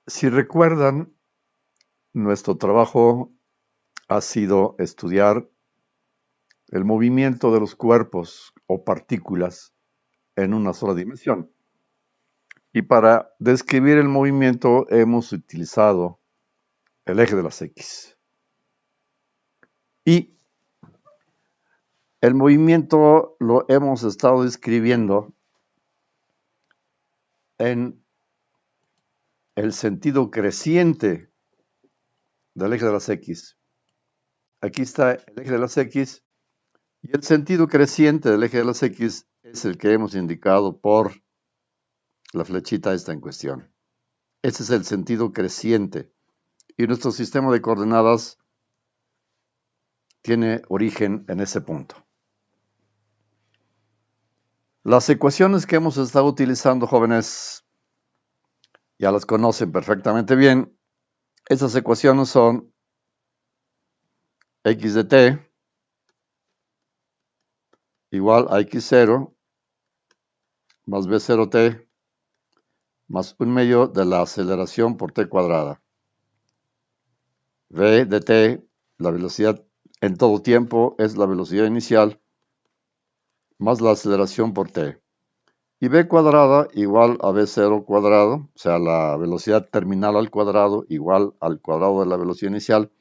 Si recuerdan, nuestro trabajo ha sido estudiar el movimiento de los cuerpos o partículas en una sola dimensión. Y para describir el movimiento hemos utilizado el eje de las X. Y el movimiento lo hemos estado describiendo en el sentido creciente del eje de las X. Aquí está el eje de las X y el sentido creciente del eje de las X es el que hemos indicado por la flechita esta en cuestión. Ese es el sentido creciente. Y nuestro sistema de coordenadas tiene origen en ese punto. Las ecuaciones que hemos estado utilizando, jóvenes, ya las conocen perfectamente bien. Esas ecuaciones son x de t igual a x0 más b0t más 1/2 de la aceleración por t cuadrada. V de t, la velocidad en todo tiempo, es la velocidad inicial más la aceleración por t. Y b cuadrada igual a b0 cuadrado, o sea, la velocidad terminal al cuadrado igual al cuadrado de la velocidad inicial,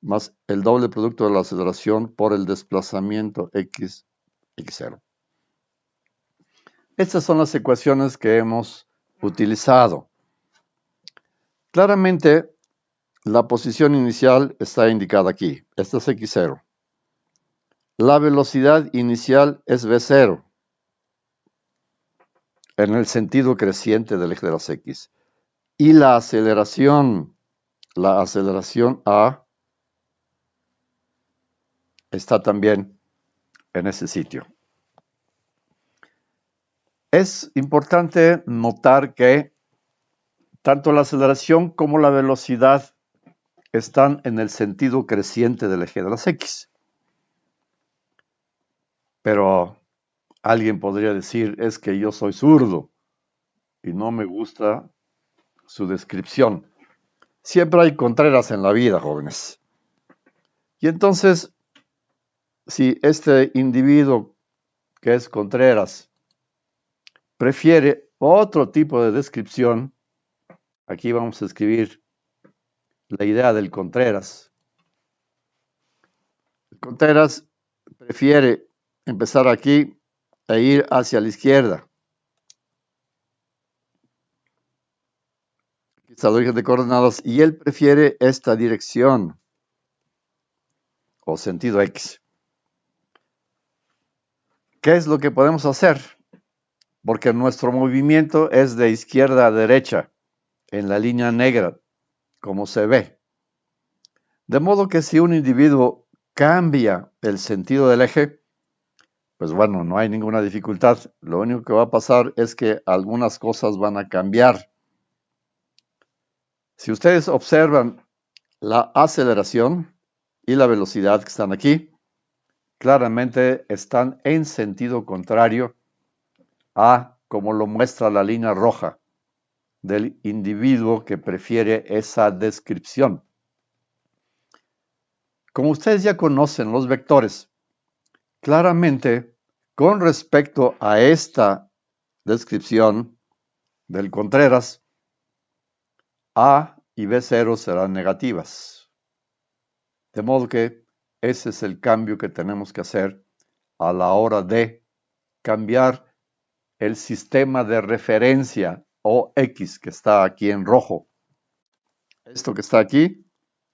más el doble producto de la aceleración por el desplazamiento x0. Estas son las ecuaciones que hemos utilizado. Claramente, la posición inicial está indicada aquí. Esta es x0. La velocidad inicial es v0 en el sentido creciente del eje de las x. Y la aceleración A está también en ese sitio. Es importante notar que tanto la aceleración como la velocidad están en el sentido creciente del eje de las X. Pero alguien podría decir, es que yo soy zurdo y no me gusta su descripción. Siempre hay contreras en la vida, jóvenes. Y entonces, si este individuo que es Contreras prefiere otro tipo de descripción, aquí vamos a escribir la idea del Contreras. El Contreras prefiere empezar aquí e ir hacia la izquierda. Aquí está el origen de coordenadas y él prefiere esta dirección o sentido X. ¿Qué es lo que podemos hacer? Porque nuestro movimiento es de izquierda a derecha en la línea negra, como se ve. De modo que si un individuo cambia el sentido del eje, pues bueno, no hay ninguna dificultad. Lo único que va a pasar es que algunas cosas van a cambiar. Si ustedes observan la aceleración y la velocidad que están aquí, claramente están en sentido contrario a como lo muestra la línea roja del individuo que prefiere esa descripción. Como ustedes ya conocen los vectores, claramente con respecto a esta descripción del Contreras, A y B0 serán negativas. De modo que ese es el cambio que tenemos que hacer a la hora de cambiar el sistema de referencia o X que está aquí en rojo. Esto que está aquí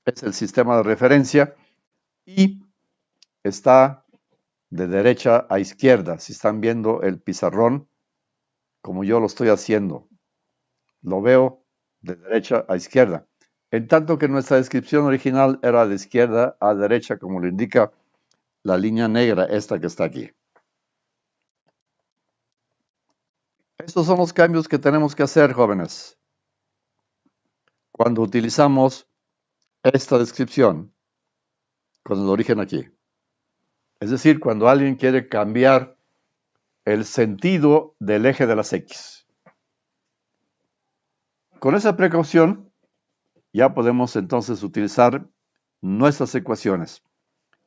es el sistema de referencia y está de derecha a izquierda. Si están viendo el pizarrón, como yo lo estoy haciendo, lo veo de derecha a izquierda. En tanto que nuestra descripción original era de izquierda a derecha, como lo indica la línea negra, esta que está aquí. Estos son los cambios que tenemos que hacer, jóvenes, cuando utilizamos esta descripción con el origen aquí. Es decir, cuando alguien quiere cambiar el sentido del eje de las X. Con esa precaución, ya podemos entonces utilizar nuestras ecuaciones.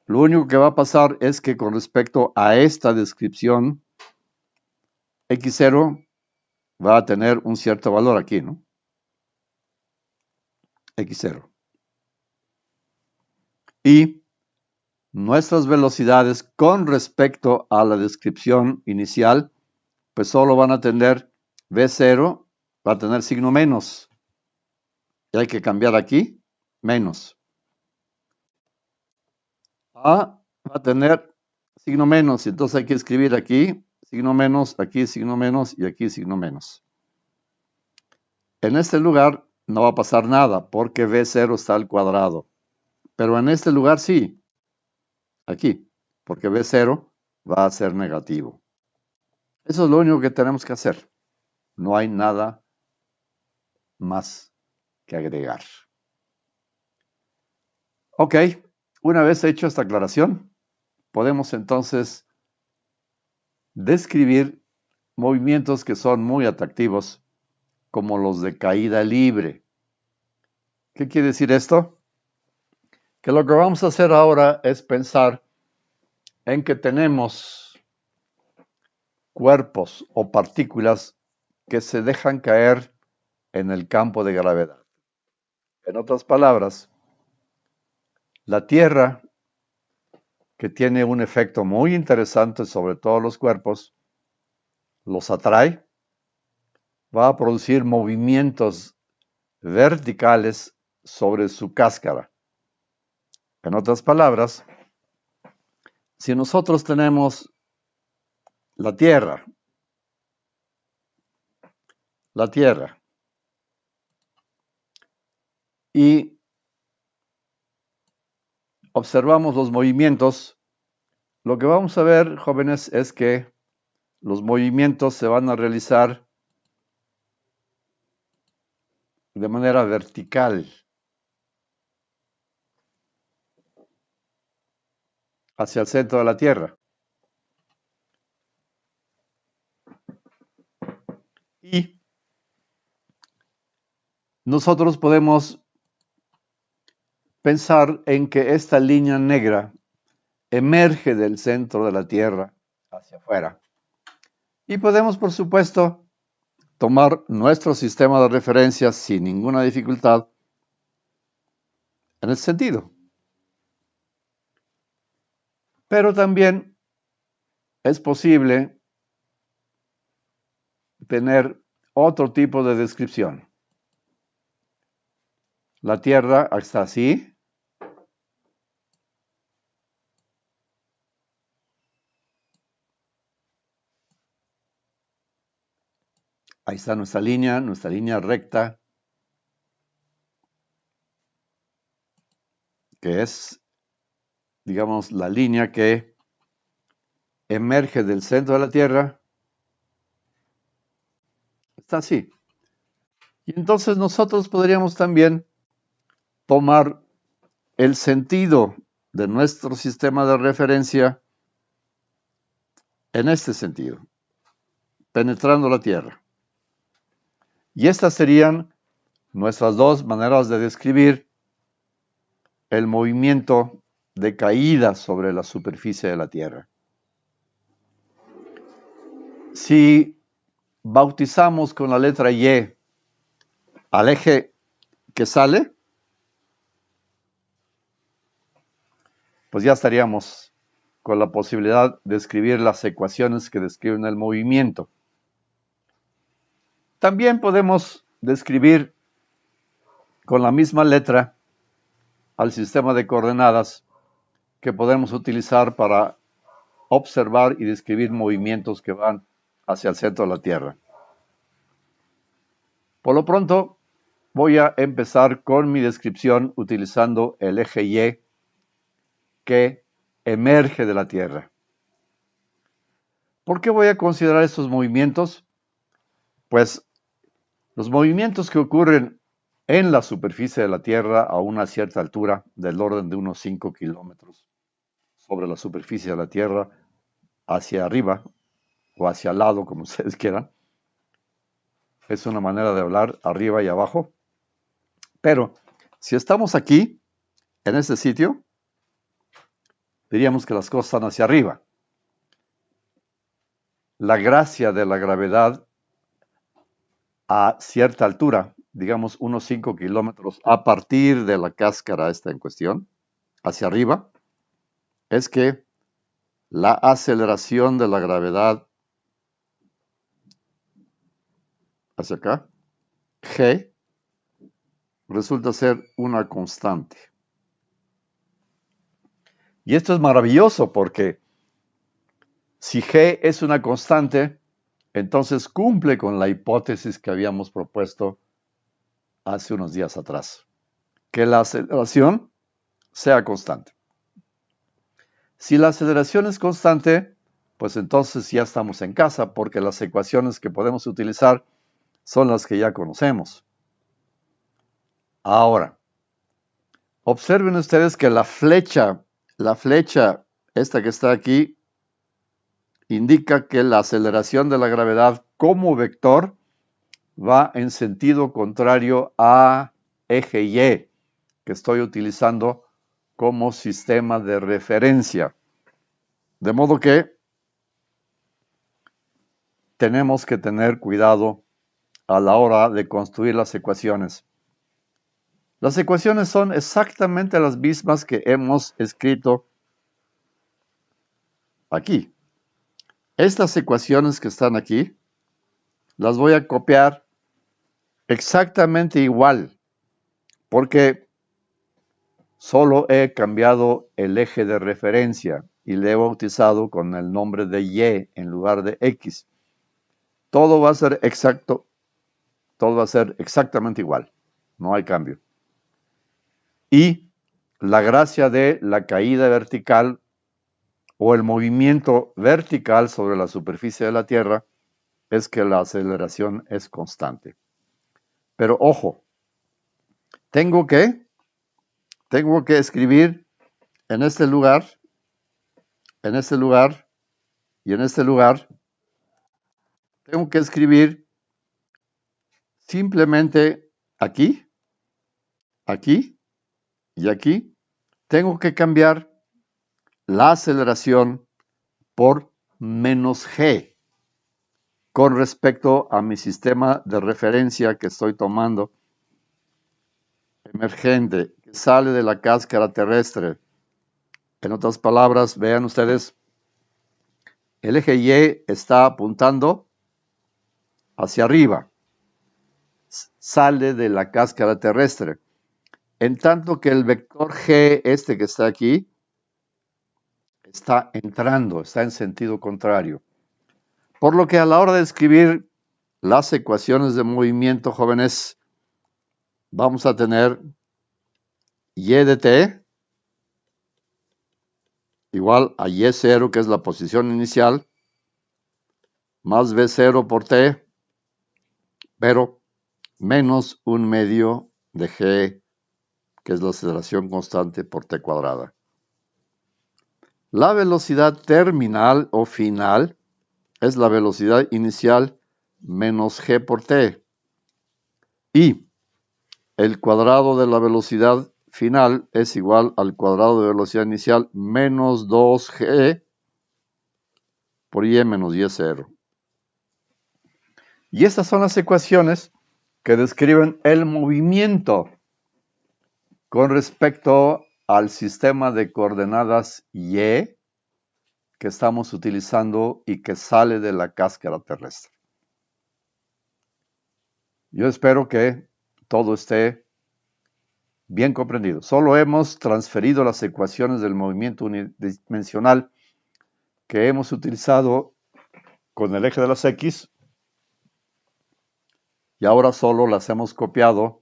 Lo único que va a pasar es que con respecto a esta descripción, x0 va a tener un cierto valor aquí, ¿no? x0. Y nuestras velocidades con respecto a la descripción inicial, pues solo van a tener v0, va a tener signo menos. Y hay que cambiar aquí, menos. A va a tener signo menos, y entonces hay que escribir aquí signo menos y aquí signo menos. En este lugar no va a pasar nada porque v0 está al cuadrado. Pero en este lugar sí, aquí, porque v0 va a ser negativo. Eso es lo único que tenemos que hacer. No hay nada más que agregar. Ok, una vez hecho esta aclaración, podemos entonces describir movimientos que son muy atractivos, como los de caída libre. ¿Qué quiere decir esto? Que lo que vamos a hacer ahora es pensar en que tenemos cuerpos o partículas que se dejan caer en el campo de gravedad. En otras palabras, la Tierra, que tiene un efecto muy interesante sobre todos los cuerpos, los atrae, va a producir movimientos verticales sobre su cáscara. En otras palabras, si nosotros tenemos la Tierra, y observamos los movimientos, lo que vamos a ver, jóvenes, es que los movimientos se van a realizar de manera vertical hacia el centro de la Tierra. Y nosotros podemos pensar en que esta línea negra emerge del centro de la Tierra hacia afuera. Y podemos, por supuesto, tomar nuestro sistema de referencia sin ninguna dificultad en ese sentido. Pero también es posible tener otro tipo de descripción. La Tierra está así. Ahí está nuestra línea recta, que es, digamos, la línea que emerge del centro de la Tierra. Está así. Y entonces nosotros podríamos también tomar el sentido de nuestro sistema de referencia en este sentido, penetrando la Tierra. Y estas serían nuestras dos maneras de describir el movimiento de caída sobre la superficie de la Tierra. Si bautizamos con la letra Y al eje que sale, pues ya estaríamos con la posibilidad de escribir las ecuaciones que describen el movimiento. También podemos describir con la misma letra al sistema de coordenadas que podemos utilizar para observar y describir movimientos que van hacia el centro de la Tierra. Por lo pronto, voy a empezar con mi descripción utilizando el eje Y que emerge de la Tierra. ¿Por qué voy a considerar estos movimientos? Pues los movimientos que ocurren en la superficie de la Tierra a una cierta altura, del orden de unos 5 kilómetros sobre la superficie de la Tierra, hacia arriba o hacia el lado, como ustedes quieran, Es una manera de hablar arriba y abajo. Pero si estamos aquí, en este sitio, diríamos que las cosas están hacia arriba. La gracia de la gravedad a cierta altura, digamos unos 5 kilómetros a partir de la cáscara esta en cuestión, hacia arriba, es que la aceleración de la gravedad hacia acá, G, resulta ser una constante. Y esto es maravilloso porque si G es una constante, entonces cumple con la hipótesis que habíamos propuesto hace unos días atrás, que la aceleración sea constante. Si la aceleración es constante, pues entonces ya estamos en casa, porque las ecuaciones que podemos utilizar son las que ya conocemos. Ahora, observen ustedes que la flecha esta que está aquí, indica que la aceleración de la gravedad como vector va en sentido contrario a eje Y, que estoy utilizando como sistema de referencia. De modo que tenemos que tener cuidado a la hora de construir las ecuaciones. Las ecuaciones son exactamente las mismas que hemos escrito aquí. Estas ecuaciones que están aquí, las voy a copiar exactamente igual, porque solo he cambiado el eje de referencia y le he bautizado con el nombre de Y en lugar de X. Todo va a ser exacto, todo va a ser exactamente igual, no hay cambio. Y la gracia de la caída vertical o el movimiento vertical sobre la superficie de la Tierra es que la aceleración es constante. Pero ojo, tengo que escribir en este lugar y en este lugar, tengo que escribir simplemente aquí, aquí y aquí. Tengo que cambiar la aceleración por menos G con respecto a mi sistema de referencia que estoy tomando emergente, que sale de la cáscara terrestre. En otras palabras, vean ustedes, el eje Y está apuntando hacia arriba, sale de la cáscara terrestre, en tanto que el vector G, este que está aquí, está entrando, está en sentido contrario. Por lo que a la hora de escribir las ecuaciones de movimiento, jóvenes, vamos a tener Y de t igual a Y0, que es la posición inicial, más V0 por t, pero menos 1/2 de G, que es la aceleración constante por t cuadrada. La velocidad terminal o final es la velocidad inicial menos G por t. Y el cuadrado de la velocidad final es igual al cuadrado de velocidad inicial menos 2G por Y menos Y0. Y estas son las ecuaciones que describen el movimiento con respecto al sistema de coordenadas Y que estamos utilizando y que sale de la cáscara terrestre. Yo espero que todo esté bien comprendido. Solo hemos transferido las ecuaciones del movimiento unidimensional que hemos utilizado con el eje de las X y ahora solo las hemos copiado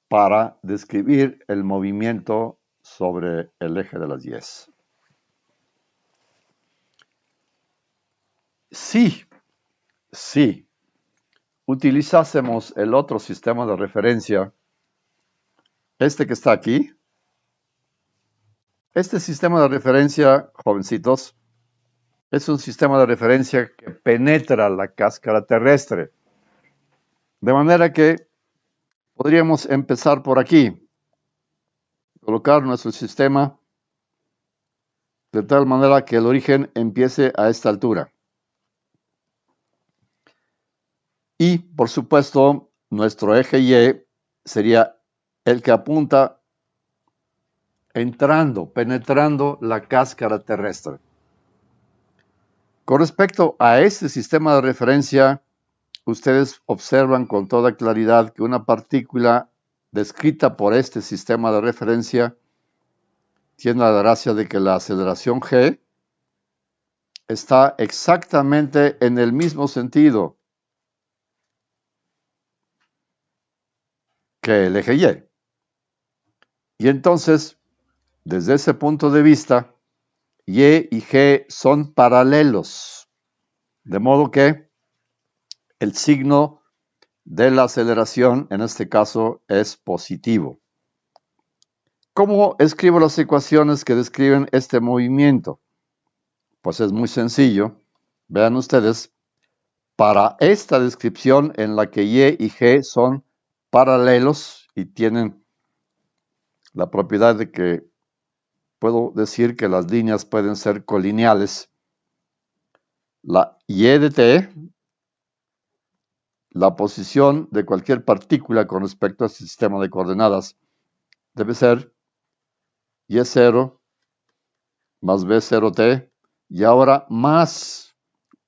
para describir el movimiento sobre el eje de las Y. Si utilizásemos el otro sistema de referencia, este que está aquí, este sistema de referencia, jovencitos, es un sistema de referencia que penetra la cáscara terrestre. De manera que podríamos empezar por aquí, colocar nuestro sistema de tal manera que el origen empiece a esta altura. Y, por supuesto, nuestro eje Y sería el que apunta penetrando la cáscara terrestre. Con respecto a este sistema de referencia, ustedes observan con toda claridad que una partícula descrita por este sistema de referencia tiene la gracia de que la aceleración g está exactamente en el mismo sentido que el eje Y. Y entonces, desde ese punto de vista, Y y G son paralelos, de modo que el signo de la aceleración, en este caso, es positivo. ¿Cómo escribo las ecuaciones que describen este movimiento? Pues es muy sencillo. Vean ustedes, para esta descripción en la que Y y G son paralelos y tienen la propiedad de que puedo decir que las líneas pueden ser colineales, la Y de T, la posición de cualquier partícula con respecto a este sistema de coordenadas, debe ser Y0 más B0T, y ahora más,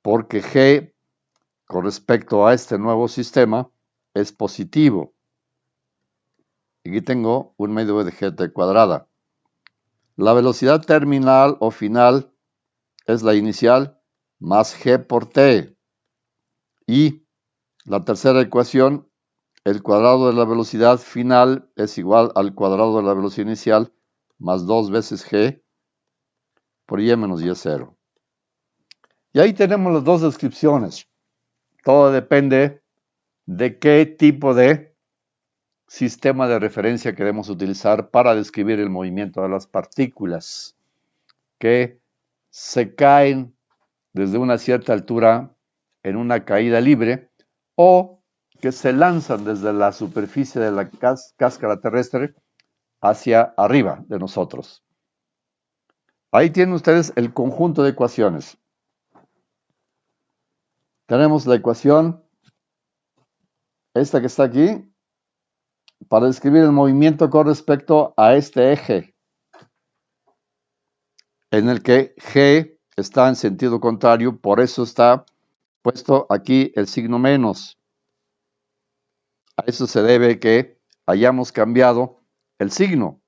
porque G con respecto a este nuevo sistema es positivo. Aquí tengo un medio de gt cuadrada. La velocidad terminal o final es la inicial más g por t. Y la tercera ecuación, el cuadrado de la velocidad final es igual al cuadrado de la velocidad inicial más 2 veces g por y menos y0. Y ahí tenemos las dos descripciones. Todo depende de qué tipo de sistema de referencia queremos utilizar para describir el movimiento de las partículas que se caen desde una cierta altura en una caída libre o que se lanzan desde la superficie de la cáscara terrestre hacia arriba de nosotros. Ahí tienen ustedes el conjunto de ecuaciones. Tenemos la ecuación, esta que está aquí, para describir el movimiento con respecto a este eje, en el que G está en sentido contrario, por eso está puesto aquí el signo menos. A eso se debe que hayamos cambiado el signo.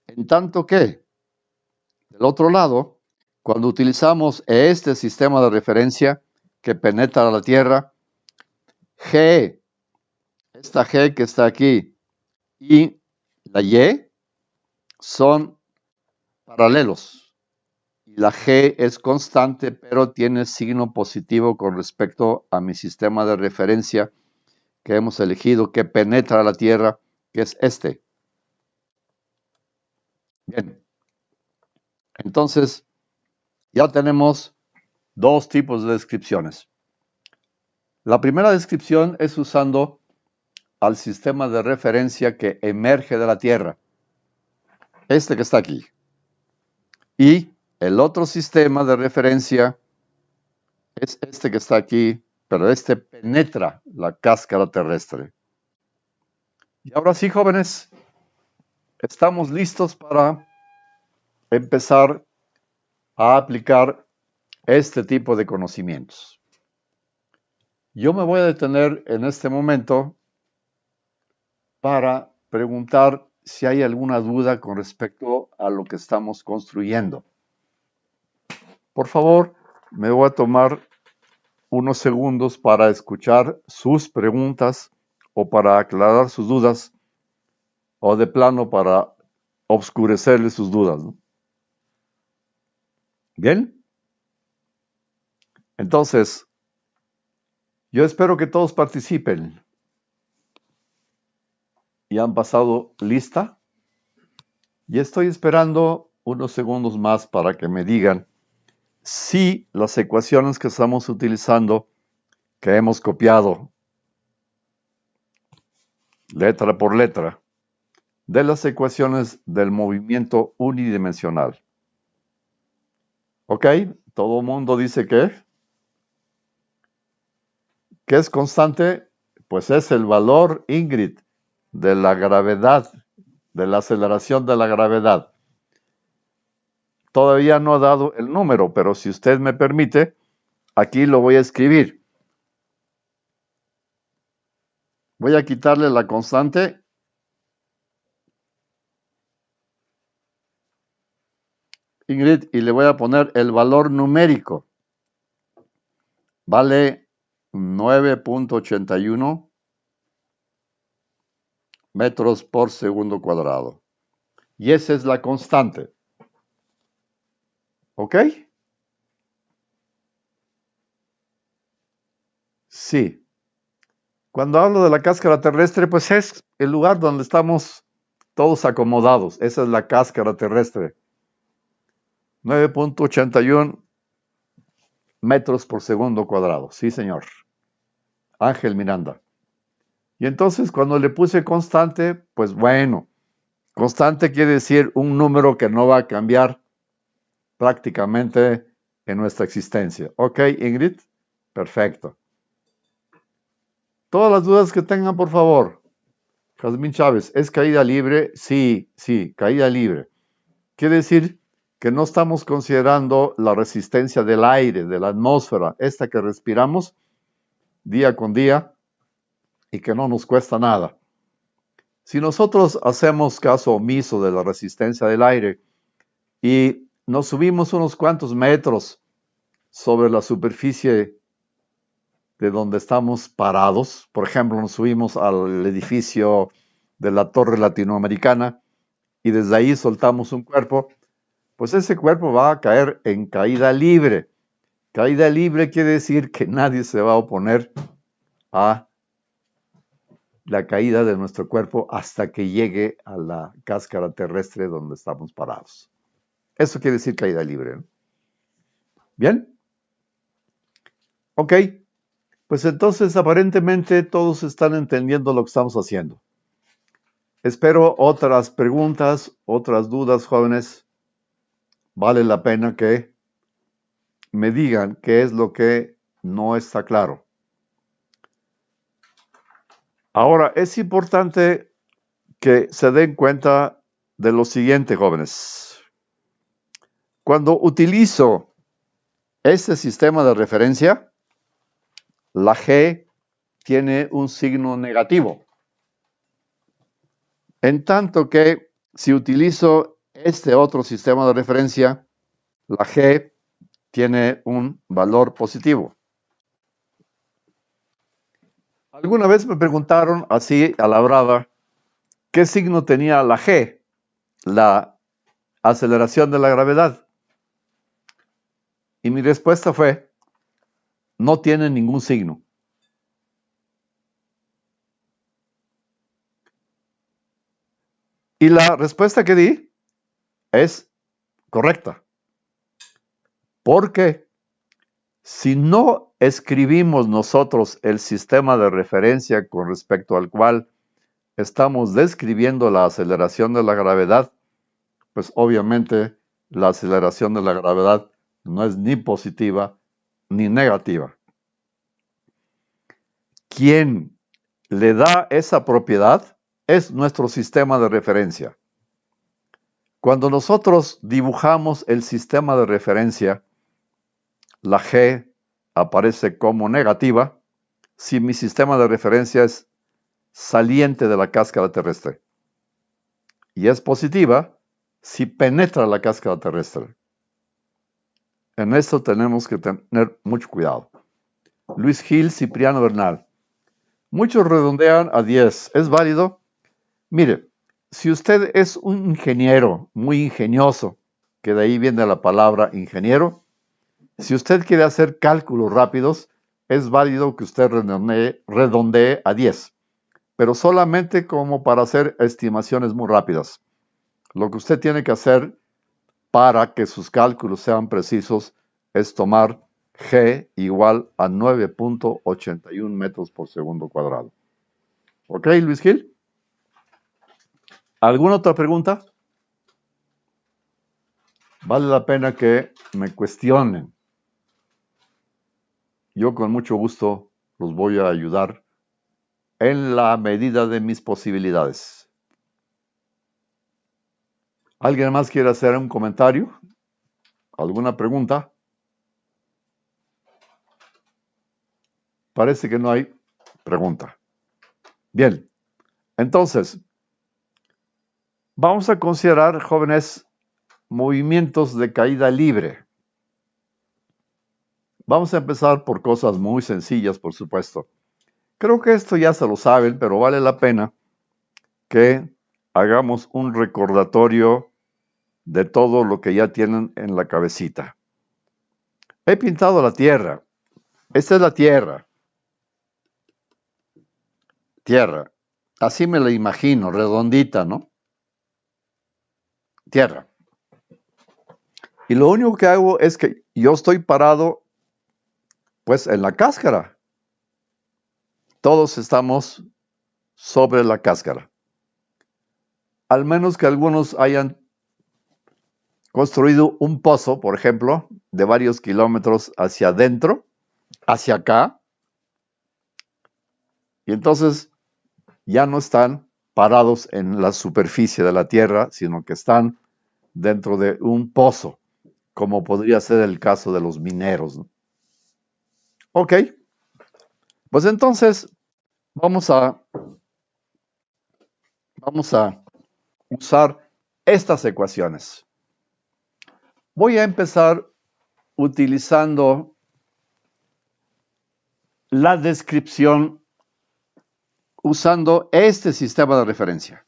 En tanto que, del otro lado, cuando utilizamos este sistema de referencia que penetra la Tierra, G, esta G que está aquí, y la Y son paralelos. Y la G es constante, pero tiene signo positivo con respecto a mi sistema de referencia que hemos elegido, que penetra la Tierra, que es este. Bien. Entonces, ya tenemos dos tipos de descripciones. La primera descripción es usando al sistema de referencia que emerge de la Tierra, este que está aquí. Y el otro sistema de referencia es este que está aquí, pero este penetra la cáscara terrestre. Y ahora sí, jóvenes, estamos listos para empezar a aplicar este tipo de conocimientos. Yo me voy a detener en este momento para preguntar si hay alguna duda con respecto a lo que estamos construyendo. Por favor, me voy a tomar unos segundos para escuchar sus preguntas o para aclarar sus dudas o de plano para obscurecerle sus dudas, ¿no? Bien, entonces, yo espero que todos participen. ¿Ya han pasado lista? Y estoy esperando unos segundos más para que me digan si las ecuaciones que estamos utilizando, que hemos copiado letra por letra, de las ecuaciones del movimiento unidimensional. ¿Ok? Todo el mundo dice que es constante, pues es el valor, Ingrid, de la gravedad, de la aceleración de la gravedad. Todavía no ha dado el número, pero si usted me permite, aquí lo voy a escribir. Voy a quitarle la constante. Ingrid, y le voy a poner el valor numérico. Vale 9.81 metros por segundo cuadrado. Y esa es la constante. ¿Ok? Sí. Cuando hablo de la cáscara terrestre, pues es el lugar donde estamos todos acomodados. Esa es la cáscara terrestre. 9.81 metros por segundo cuadrado. Sí, señor. Ángel Miranda. Y entonces cuando le puse constante, pues bueno, constante quiere decir un número que no va a cambiar prácticamente en nuestra existencia. ¿Ok, Ingrid? Perfecto. Todas las dudas que tengan, por favor. Jazmín Chávez, ¿es caída libre? Sí, caída libre. Quiere decir que no estamos considerando la resistencia del aire, de la atmósfera, esta que respiramos día con día y que no nos cuesta nada. Si nosotros hacemos caso omiso de la resistencia del aire y nos subimos unos cuantos metros sobre la superficie de donde estamos parados, por ejemplo, nos subimos al edificio de la Torre Latinoamericana y desde ahí soltamos un cuerpo, pues ese cuerpo va a caer en caída libre. Caída libre quiere decir que nadie se va a oponer a la caída de nuestro cuerpo hasta que llegue a la cáscara terrestre donde estamos parados. Eso quiere decir caída libre, ¿no? ¿Bien? Ok, pues entonces aparentemente todos están entendiendo lo que estamos haciendo. Espero otras preguntas, otras dudas, jóvenes. Vale la pena que me digan qué es lo que no está claro. Ahora, es importante que se den cuenta de lo siguiente, jóvenes. Cuando utilizo este sistema de referencia, la G tiene un signo negativo. En tanto que si utilizo este otro sistema de referencia, la G tiene un valor positivo. Alguna vez me preguntaron así a la brava, ¿qué signo tenía la G? La aceleración de la gravedad. Y mi respuesta fue, no tiene ningún signo. Y la respuesta que di es correcta. Porque si no escribimos nosotros el sistema de referencia con respecto al cual estamos describiendo la aceleración de la gravedad, pues obviamente la aceleración de la gravedad no es ni positiva ni negativa. Quien le da esa propiedad es nuestro sistema de referencia. Cuando nosotros dibujamos el sistema de referencia, la G aparece como negativa si mi sistema de referencia es saliente de la cáscara terrestre. Y es positiva si penetra la cáscara terrestre. En esto tenemos que tener mucho cuidado. Luis Gil, Cipriano Bernal. Muchos redondean a 10. ¿Es válido? Mire, si usted es un ingeniero muy ingenioso, que de ahí viene la palabra ingeniero, si usted quiere hacer cálculos rápidos, es válido que usted redondee a 10, pero solamente como para hacer estimaciones muy rápidas. Lo que usted tiene que hacer para que sus cálculos sean precisos, es tomar G igual a 9.81 metros por segundo cuadrado. ¿Ok, Luis Gil? ¿Alguna otra pregunta? Vale la pena que me cuestionen. Yo con mucho gusto los voy a ayudar en la medida de mis posibilidades. ¿Alguien más quiere hacer un comentario? ¿Alguna pregunta? Parece que no hay pregunta. Bien, entonces, vamos a considerar, jóvenes, movimientos de caída libre. Vamos a empezar por cosas muy sencillas, por supuesto. Creo que esto ya se lo saben, pero vale la pena que hagamos un recordatorio de todo lo que ya tienen en la cabecita. He pintado la Tierra. Esta es la Tierra. Tierra. Así me la imagino, redondita, ¿no? Tierra. Y lo único que hago es que yo estoy parado, pues, en la cáscara. Todos estamos sobre la cáscara. Al menos que algunos hayan construido un pozo, por ejemplo, de varios kilómetros hacia adentro, hacia acá, y entonces ya no están parados en la superficie de la Tierra, sino que están dentro de un pozo, como podría ser el caso de los mineros, ¿no? Ok, pues entonces vamos a usar estas ecuaciones. Voy a empezar utilizando la descripción usando este sistema de referencia.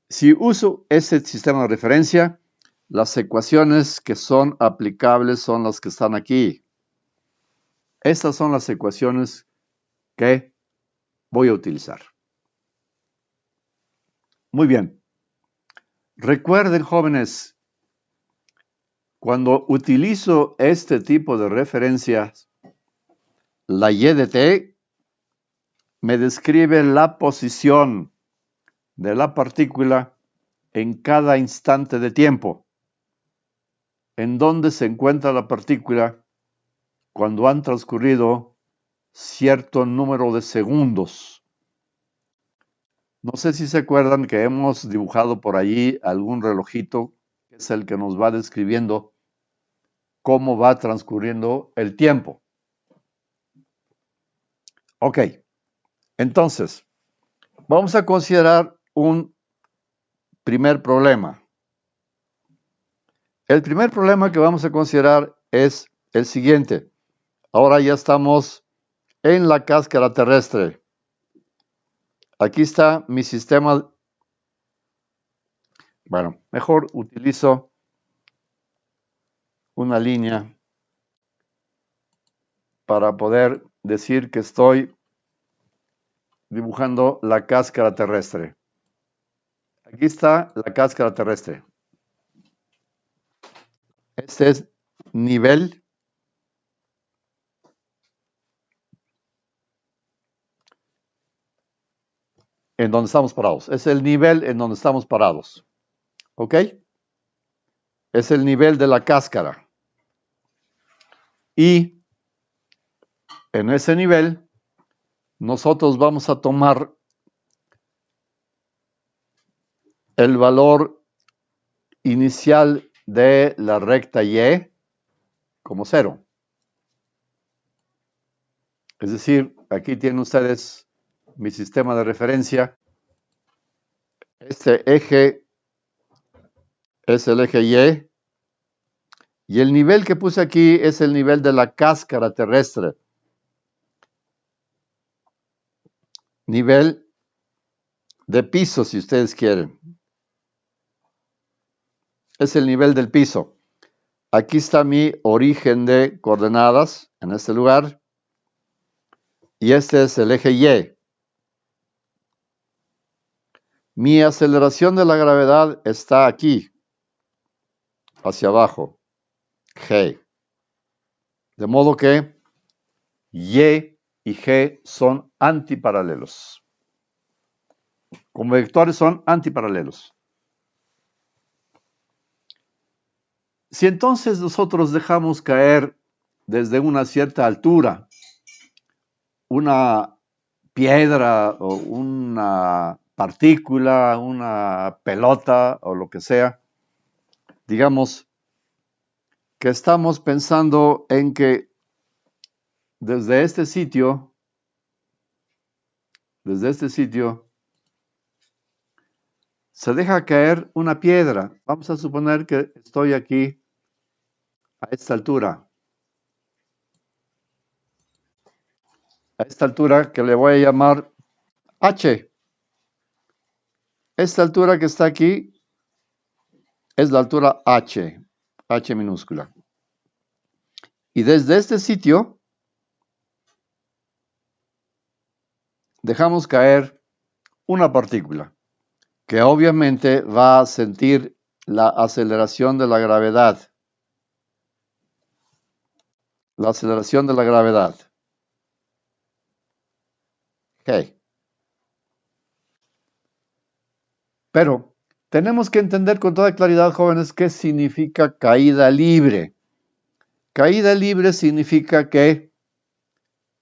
Si uso este sistema de referencia, las ecuaciones que son aplicables son las que están aquí. Estas son las ecuaciones que voy a utilizar. Muy bien. Recuerden, jóvenes, cuando utilizo este tipo de referencias, la y de t me describe la posición de la partícula en cada instante de tiempo, en donde se encuentra la partícula cuando han transcurrido cierto número de segundos. No sé si se acuerdan que hemos dibujado por allí algún relojito, que es el que nos va describiendo cómo va transcurriendo el tiempo. Ok, entonces, vamos a considerar un primer problema. El primer problema que vamos a considerar es el siguiente. Ahora ya estamos en la cáscara terrestre. Aquí está mi sistema. Bueno, mejor utilizo una línea para poder decir que estoy dibujando la cáscara terrestre. Aquí está la cáscara terrestre. Este es nivel en donde estamos parados. Es el nivel en donde estamos parados. ¿Ok? Es el nivel de la cáscara. Y en ese nivel, nosotros vamos a tomar el valor inicial de la recta y como 0. Es decir, aquí tienen ustedes mi sistema de referencia. Este eje es el eje y el nivel que puse aquí es el nivel de la cáscara terrestre. Nivel de piso, si ustedes quieren. Es el nivel del piso. Aquí está mi origen de coordenadas en este lugar. Y este es el eje Y. Mi aceleración de la gravedad está aquí. hacia abajo, G. De modo que Y y G son antiparalelos. Como vectores son antiparalelos. Si entonces nosotros dejamos caer desde una cierta altura una piedra o una partícula, una pelota o lo que sea, digamos que estamos pensando en que desde este sitio, se deja caer una piedra. Vamos a suponer que estoy aquí a esta altura. A esta altura que le voy a llamar H. Esta altura que está aquí es la altura H, H minúscula. Y desde este sitio dejamos caer una partícula que obviamente va a sentir la aceleración de la gravedad. La aceleración de la gravedad. G. Pero tenemos que entender con toda claridad, jóvenes, qué significa caída libre. Caída libre significa que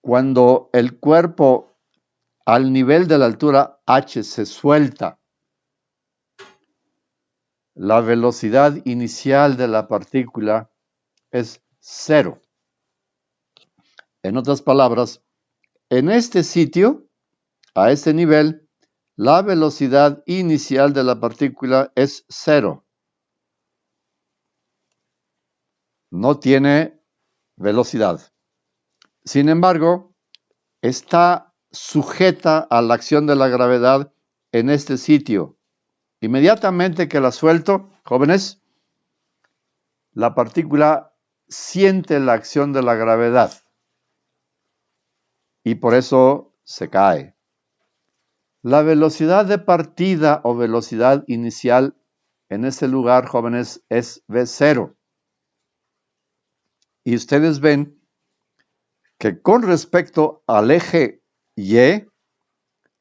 cuando el cuerpo al nivel de la altura h se suelta, la velocidad inicial de la partícula es 0. En otras palabras, en este sitio, a este nivel, la velocidad inicial de la partícula es 0. No tiene velocidad. Sin embargo, está sujeta a la acción de la gravedad en este sitio. Inmediatamente que la suelto, jóvenes, la partícula siente la acción de la gravedad y por eso se cae. La velocidad de partida o velocidad inicial en este lugar, jóvenes, es V0. Y ustedes ven que con respecto al eje Y,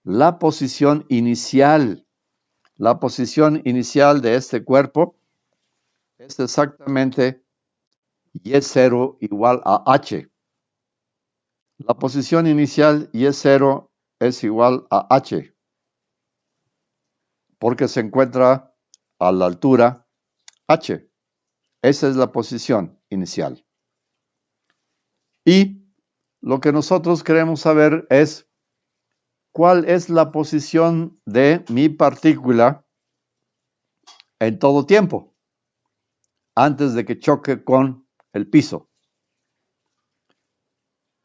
la posición inicial de este cuerpo es exactamente Y0 igual a H. La posición inicial Y0 es igual a H, porque se encuentra a la altura H. Esa es la posición inicial. Y lo que nosotros queremos saber es cuál es la posición de mi partícula en todo tiempo, antes de que choque con el piso.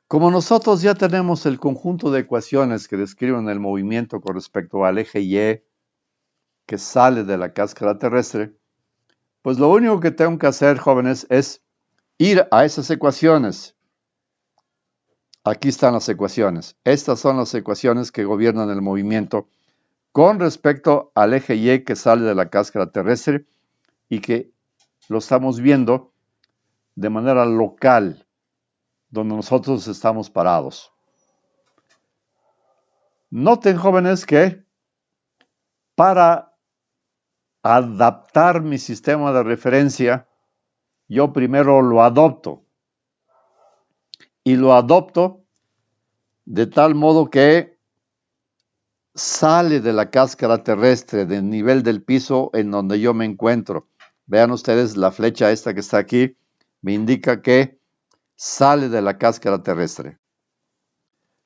Como nosotros ya tenemos el conjunto de ecuaciones que describen el movimiento con respecto al eje Y que sale de la cáscara terrestre, pues lo único que tengo que hacer, jóvenes, es ir a esas ecuaciones. Aquí están las ecuaciones. Estas son las ecuaciones que gobiernan el movimiento con respecto al eje Y que sale de la cáscara terrestre y que lo estamos viendo de manera local, donde nosotros estamos parados. Noten, jóvenes, que para adaptar mi sistema de referencia, yo primero lo adopto. Y lo adopto de tal modo que sale de la cáscara terrestre, del nivel del piso en donde yo me encuentro. Vean ustedes la flecha esta que está aquí, me indica que sale de la cáscara terrestre.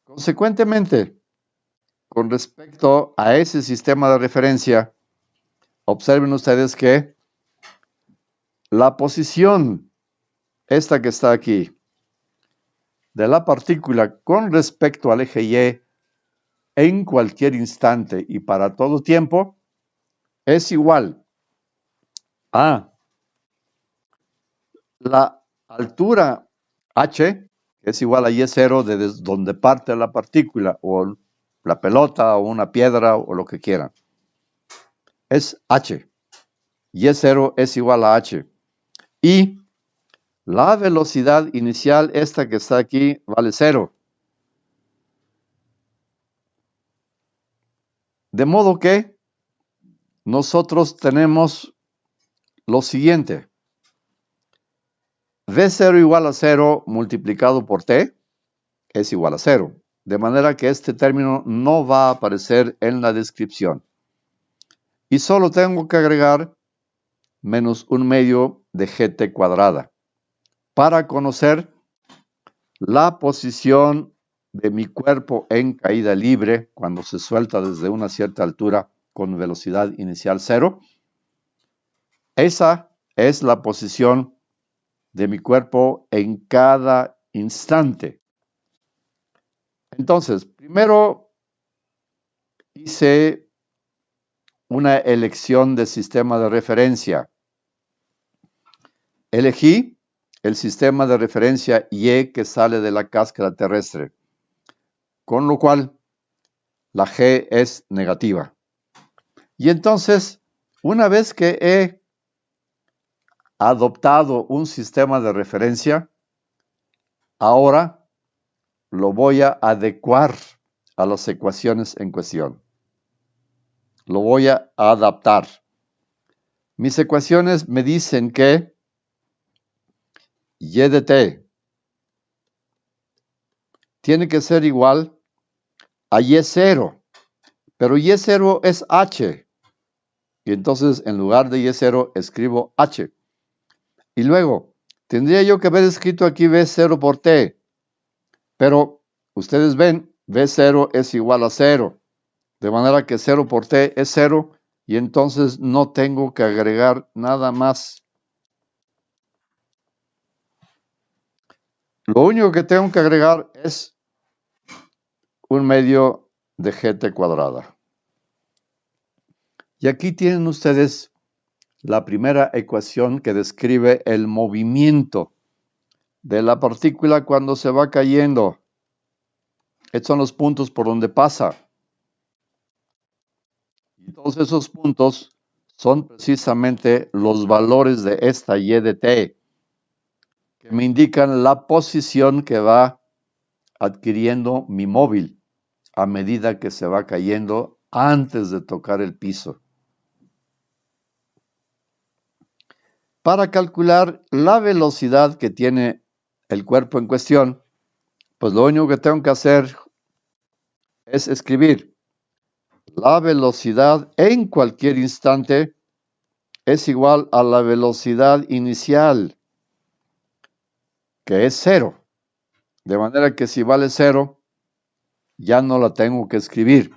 Consecuentemente, con respecto a ese sistema de referencia, observen ustedes que la posición, esta que está aquí, de la partícula con respecto al eje Y en cualquier instante y para todo tiempo es igual a la altura h, que es igual a Y0 desde donde parte la partícula o la pelota o una piedra o lo que quieran. Es h. Y0 es igual a h. Y la velocidad inicial, esta que está aquí, vale 0. De modo que nosotros tenemos lo siguiente. V0 igual a 0 multiplicado por t es igual a 0. De manera que este término no va a aparecer en la descripción. Y solo tengo que agregar menos 1/2 de gt cuadrada para conocer la posición de mi cuerpo en caída libre cuando se suelta desde una cierta altura con velocidad inicial 0. Esa es la posición de mi cuerpo en cada instante. Entonces, primero hice una elección de sistema de referencia. Elegí el sistema de referencia Y que sale de la cáscara terrestre, con lo cual la G es negativa. Y entonces, una vez que he adoptado un sistema de referencia, ahora lo voy a adecuar a las ecuaciones en cuestión. Lo voy a adaptar. Mis ecuaciones me dicen que y de t tiene que ser igual a y0, pero y0 es h, y entonces en lugar de y0 escribo h. Y luego, tendría yo que haber escrito aquí v0 por t, pero ustedes ven, v0 es igual a 0, de manera que 0 por t es 0, y entonces no tengo que agregar nada más. Lo único que tengo que agregar es 1/2 de gt cuadrada. Y aquí tienen ustedes la primera ecuación que describe el movimiento de la partícula cuando se va cayendo. Estos son los puntos por donde pasa. Y todos esos puntos son precisamente los valores de esta y de t, que me indican la posición que va adquiriendo mi móvil a medida que se va cayendo antes de tocar el piso. Para calcular la velocidad que tiene el cuerpo en cuestión, pues lo único que tengo que hacer es escribir la velocidad en cualquier instante es igual a la velocidad inicial, que es 0. De manera que si vale 0, ya no la tengo que escribir.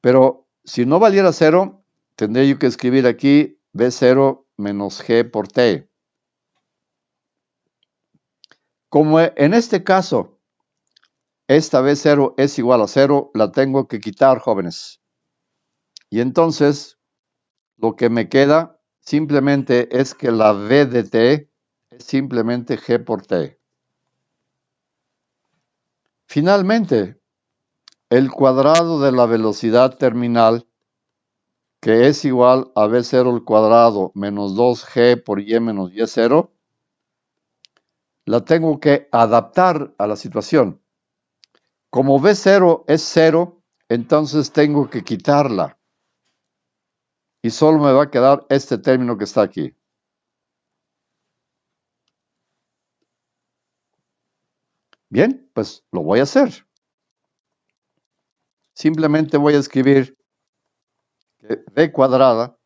Pero si no valiera 0, tendría yo que escribir aquí v0 menos g por t. Como en este caso, esta v0 es igual a 0, la tengo que quitar, jóvenes. Y entonces, lo que me queda simplemente es que la v de t es simplemente g por t. Finalmente, el cuadrado de la velocidad terminal, que es igual a v0 al cuadrado menos 2g por y menos y0, la tengo que adaptar a la situación. Como v0 es 0, entonces tengo que quitarla. Y solo me va a quedar este término que está aquí. Bien, pues lo voy a hacer. Simplemente voy a escribir que v cuadrada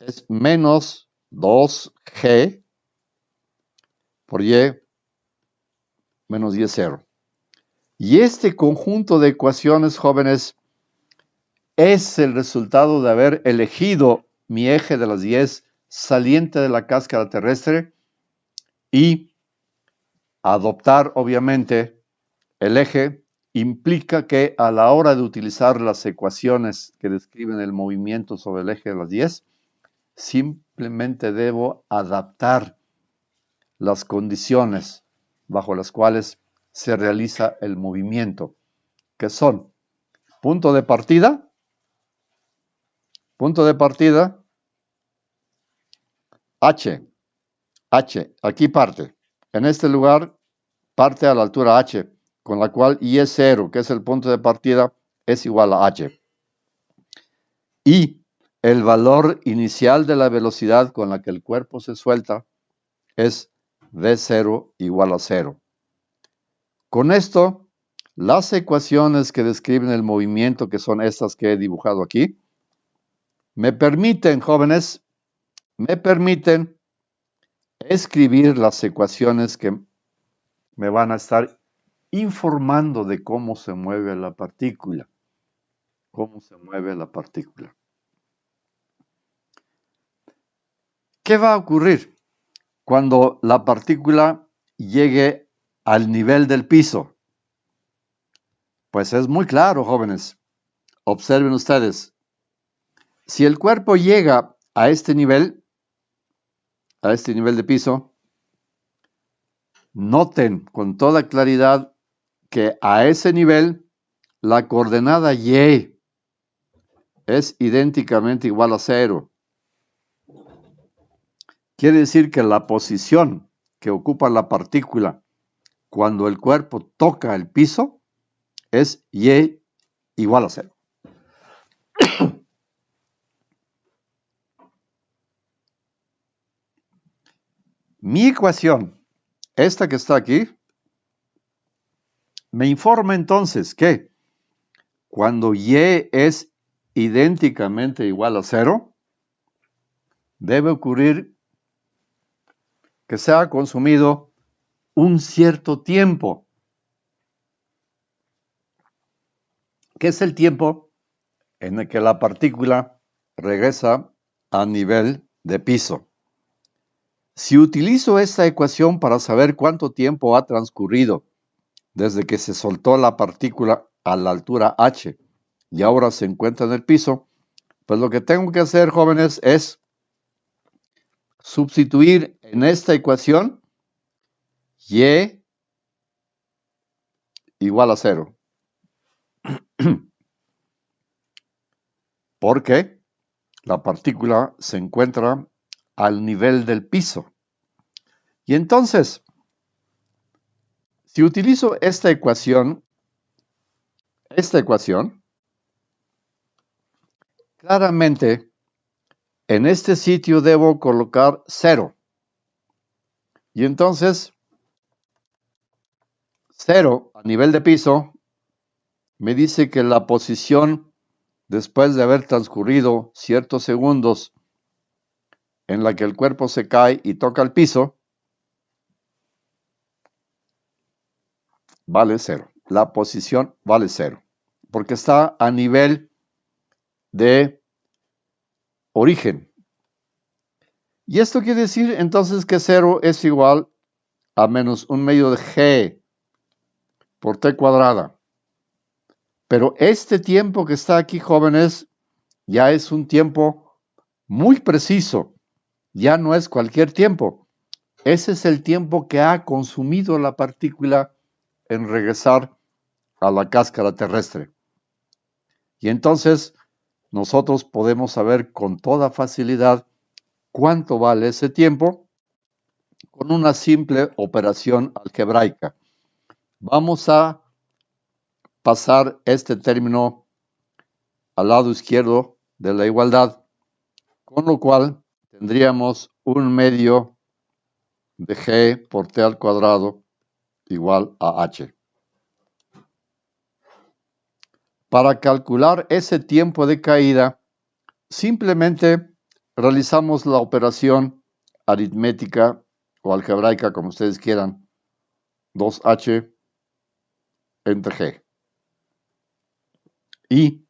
es menos 2g por y menos y0. Y este conjunto de ecuaciones, jóvenes, es el resultado de haber elegido mi eje de las 10 saliente de la cáscara terrestre y adoptar, obviamente, el eje implica que a la hora de utilizar las ecuaciones que describen el movimiento sobre el eje de las 10, simplemente debo adaptar las condiciones bajo las cuales se realiza el movimiento, que son punto de partida, h, h, aquí parte. En este lugar parte a la altura h, con la cual y es 0, que es el punto de partida, es igual a h. Y el valor inicial de la velocidad con la que el cuerpo se suelta es v0 igual a 0. Con esto, las ecuaciones que describen el movimiento, que son estas que he dibujado aquí, me permiten, jóvenes, escribir las ecuaciones que me van a estar informando de cómo se mueve la partícula. Cómo se mueve la partícula. ¿Qué va a ocurrir cuando la partícula llegue al nivel del piso? Pues es muy claro, jóvenes. Observen ustedes. Si el cuerpo llega a este nivel de piso, noten con toda claridad que a ese nivel la coordenada y es idénticamente igual a 0. Quiere decir que la posición que ocupa la partícula cuando el cuerpo toca el piso es y igual a 0. Mi ecuación, esta que está aquí, me informa entonces que cuando y es idénticamente igual a 0, debe ocurrir que se ha consumido un cierto tiempo. ¿Qué es el tiempo en el que la partícula regresa a nivel de piso? Si utilizo esta ecuación para saber cuánto tiempo ha transcurrido desde que se soltó la partícula a la altura h y ahora se encuentra en el piso, pues lo que tengo que hacer, jóvenes, es sustituir en esta ecuación y igual a 0. Porque la partícula se encuentra al nivel del piso. Y entonces, si utilizo esta ecuación, claramente en este sitio debo colocar 0. Y entonces, 0 a nivel de piso me dice que la posición después de haber transcurrido ciertos segundos en la que el cuerpo se cae y toca el piso, vale 0. La posición vale 0, porque está a nivel de origen. Y esto quiere decir entonces que 0 es igual a menos 1/2 de g por t cuadrada. Pero este tiempo que está aquí, jóvenes, ya es un tiempo muy preciso. Ya no es cualquier tiempo. Ese es el tiempo que ha consumido la partícula en regresar a la cáscara terrestre. Y entonces nosotros podemos saber con toda facilidad cuánto vale ese tiempo con una simple operación algebraica. Vamos a pasar este término al lado izquierdo de la igualdad, con lo cual tendríamos 1/2 de g por t al cuadrado igual a h. Para calcular ese tiempo de caída, simplemente realizamos la operación aritmética o algebraica, como ustedes quieran, 2h entre g. Y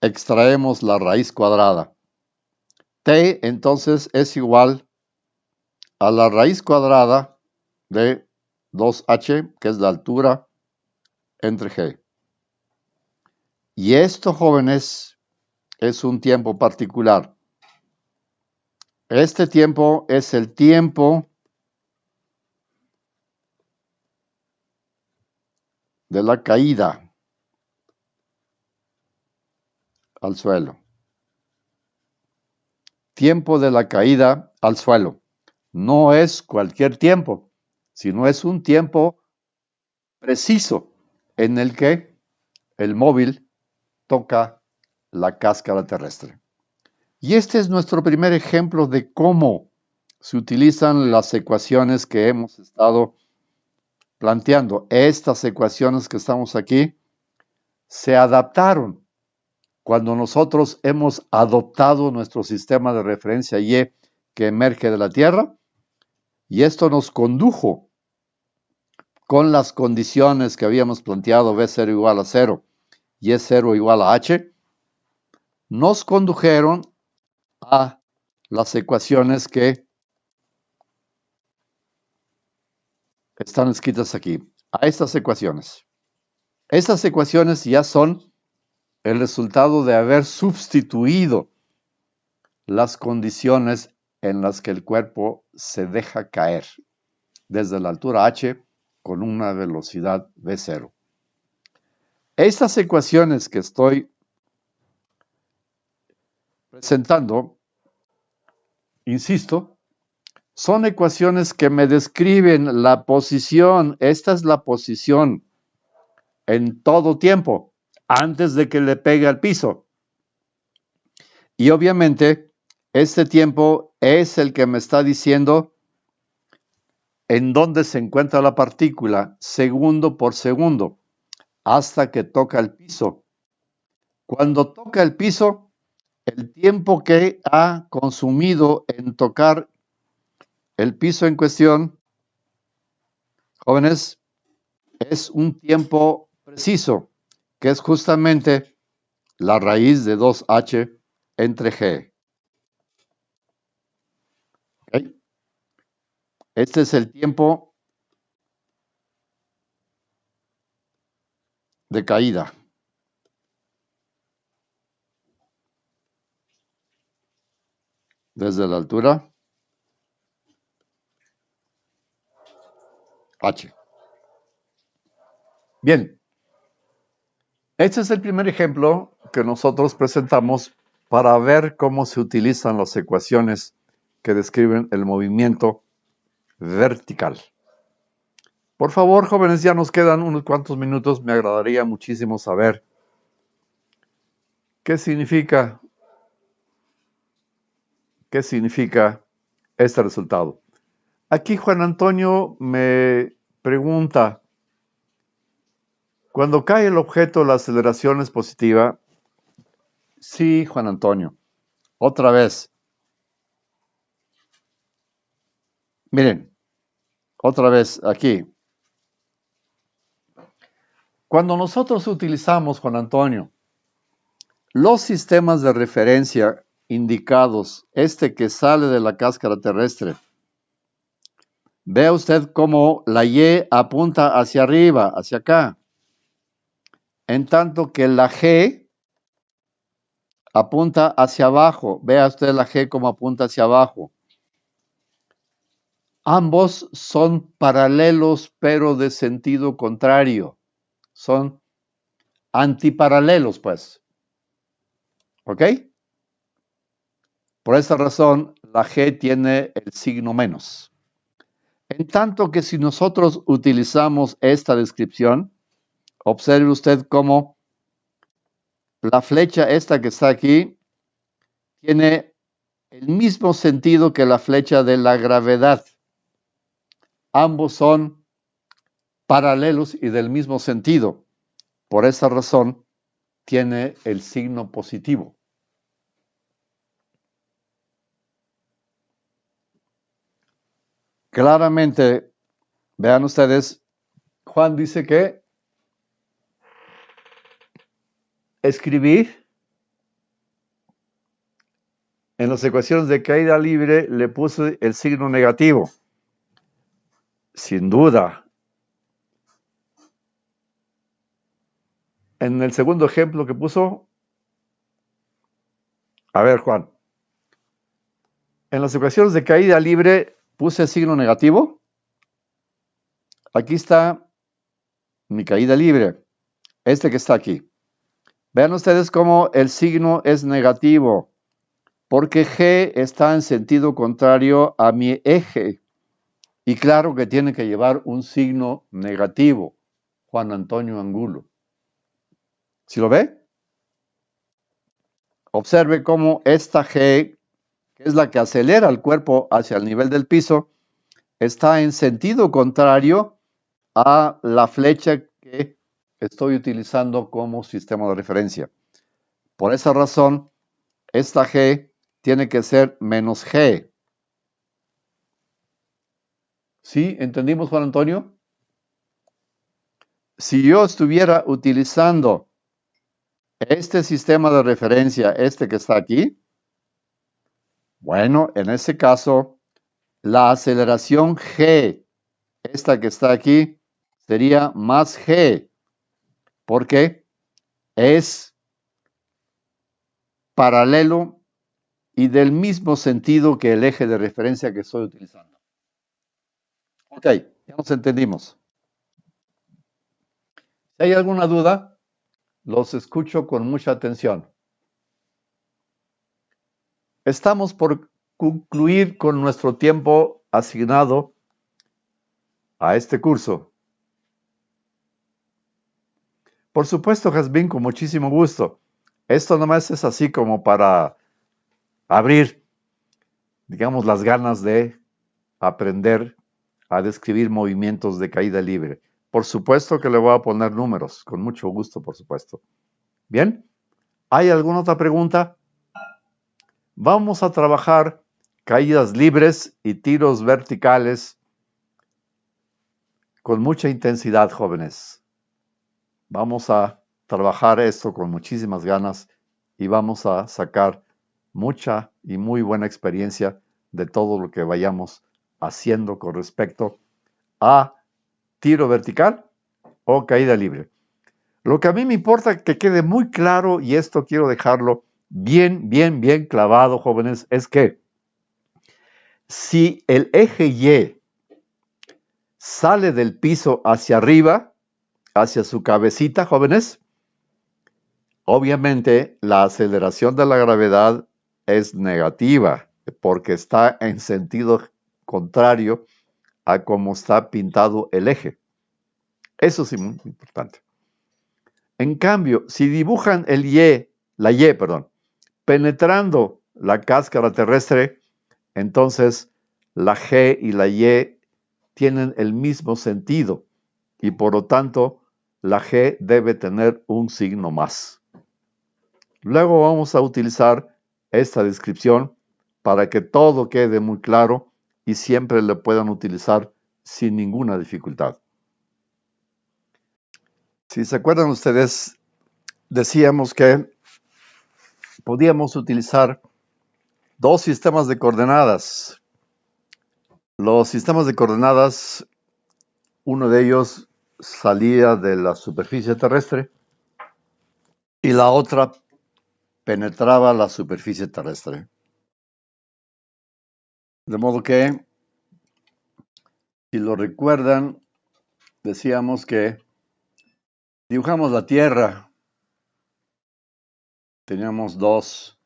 extraemos la raíz cuadrada. T entonces es igual a la raíz cuadrada de 2h, que es la altura, entre g. Y esto, jóvenes, es un tiempo particular. Este tiempo es el tiempo de la caída al suelo. Tiempo de la caída al suelo. No es cualquier tiempo, sino es un tiempo preciso en el que el móvil toca la cáscara terrestre. Y este es nuestro primer ejemplo de cómo se utilizan las ecuaciones que hemos estado planteando. Estas ecuaciones que estamos aquí se adaptaron cuando nosotros hemos adoptado nuestro sistema de referencia Y que emerge de la Tierra, y esto nos condujo con las condiciones que habíamos planteado, B0 igual a 0 y E0 igual a H, nos condujeron a las ecuaciones que están escritas aquí, a estas ecuaciones. Estas ecuaciones ya son el resultado de haber sustituido las condiciones en las que el cuerpo se deja caer desde la altura h con una velocidad v0. Estas ecuaciones que estoy presentando, insisto, son ecuaciones que me describen la posición. Esta es la posición en todo tiempo, antes de que le pegue al piso. Y obviamente, este tiempo es el que me está diciendo en dónde se encuentra la partícula, segundo por segundo, hasta que toca el piso. Cuando toca el piso, el tiempo que ha consumido en tocar el piso en cuestión, jóvenes, es un tiempo preciso, que es justamente la raíz de 2h entre g. ¿Okay? Este es el tiempo de caída. Desde la altura h. Bien, este es el primer ejemplo que nosotros presentamos para ver cómo se utilizan las ecuaciones que describen el movimiento vertical. Por favor, jóvenes, ya nos quedan unos cuantos minutos. Me agradaría muchísimo saber qué significa este resultado. Aquí Juan Antonio me pregunta, cuando cae el objeto, la aceleración es positiva. Sí, Juan Antonio. Otra vez. Miren, otra vez aquí. Cuando nosotros utilizamos, Juan Antonio, los sistemas de referencia indicados, este que sale de la cáscara terrestre, vea usted cómo la Y apunta hacia arriba, hacia acá, en tanto que la G apunta hacia abajo. Vea usted la G como apunta hacia abajo. Ambos son paralelos, pero de sentido contrario. Son antiparalelos, pues. ¿Ok? Por esa razón, la G tiene el signo menos. En tanto que si nosotros utilizamos esta descripción, observe usted cómo la flecha esta que está aquí tiene el mismo sentido que la flecha de la gravedad. Ambos son paralelos y del mismo sentido. Por esa razón, tiene el signo positivo. Claramente, vean ustedes, Juan dice que escribí en las ecuaciones de caída libre, le puse el signo negativo. Sin duda. En el segundo ejemplo que puso, a ver, Juan, en las ecuaciones de caída libre puse signo negativo. Aquí está mi caída libre, este que está aquí. Vean ustedes cómo el signo es negativo. porque G está en sentido contrario a mi eje. Y claro que tiene que llevar un signo negativo, Juan Antonio Angulo. ¿Sí lo ve? Observe cómo esta G, que es la que acelera el cuerpo hacia el nivel del piso, está en sentido contrario a la flecha que estoy utilizando como sistema de referencia. Por esa razón, esta G tiene que ser menos G. ¿Sí? ¿Entendimos, Juan Antonio? Si yo estuviera utilizando este sistema de referencia, este que está aquí, bueno, en ese caso, la aceleración G, esta que está aquí, sería más G, porque es paralelo y del mismo sentido que el eje de referencia que estoy utilizando. Ok, ya nos entendimos. Si hay alguna duda, los escucho con mucha atención. Estamos por concluir con nuestro tiempo asignado a este curso. Por supuesto, Jazmín, con muchísimo gusto. Esto nomás es así como para abrir, digamos, las ganas de aprender a describir movimientos de caída libre. Por supuesto que le voy a poner números, con mucho gusto, por supuesto. Bien, ¿hay alguna otra pregunta? Vamos a trabajar caídas libres y tiros verticales con mucha intensidad, jóvenes. Vamos a trabajar esto con muchísimas ganas y vamos a sacar mucha y muy buena experiencia de todo lo que vayamos haciendo con respecto a tiro vertical o caída libre. Lo que a mí me importa que quede muy claro, y esto quiero dejarlo bien clavado, jóvenes, es que si el eje Y sale del piso hacia arriba, hacia su cabecita, jóvenes, obviamente la aceleración de la gravedad es negativa porque está en sentido contrario a cómo está pintado el eje. Eso sí, muy importante. En cambio, si dibujan la Y, penetrando la cáscara terrestre, entonces la G y la Y tienen el mismo sentido y por lo tanto la G debe tener un signo más. Luego vamos a utilizar esta descripción para que todo quede muy claro y siempre le puedan utilizar sin ninguna dificultad. Si se acuerdan ustedes, decíamos que podíamos utilizar dos sistemas de coordenadas. Los sistemas de coordenadas, uno de ellos salía de la superficie terrestre y la otra penetraba la superficie terrestre. De modo que, si lo recuerdan, decíamos que dibujamos la Tierra. Teníamos dos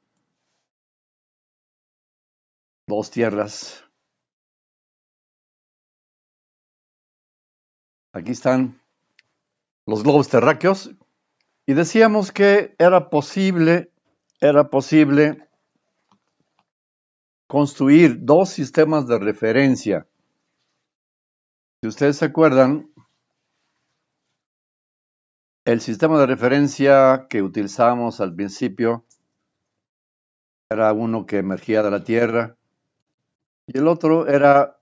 tierras. Aquí están los globos terráqueos. Y decíamos que era posible construir dos sistemas de referencia. Si ustedes se acuerdan, el sistema de referencia que utilizábamos al principio era uno que emergía de la Tierra y el otro era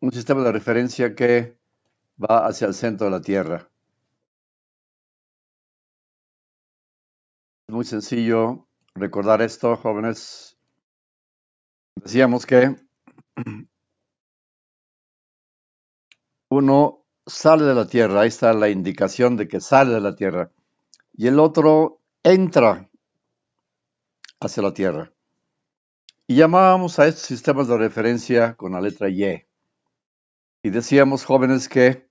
un sistema de referencia que va hacia el centro de la Tierra. Es muy sencillo recordar esto, jóvenes. Decíamos que uno sale de la Tierra, ahí está la indicación de que sale de la Tierra, y el otro entra hacia la Tierra. Y llamábamos a estos sistemas de referencia con la letra Y. Y decíamos, jóvenes, que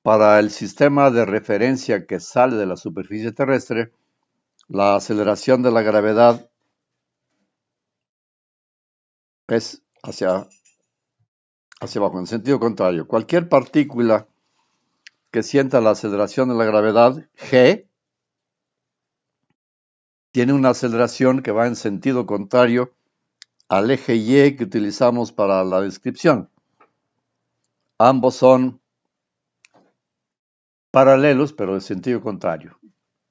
para el sistema de referencia que sale de la superficie terrestre, la aceleración de la gravedad es hacia abajo, en sentido contrario. Cualquier partícula que sienta la aceleración de la gravedad, g, tiene una aceleración que va en sentido contrario al eje y que utilizamos para la descripción. Ambos son paralelos, pero en sentido contrario.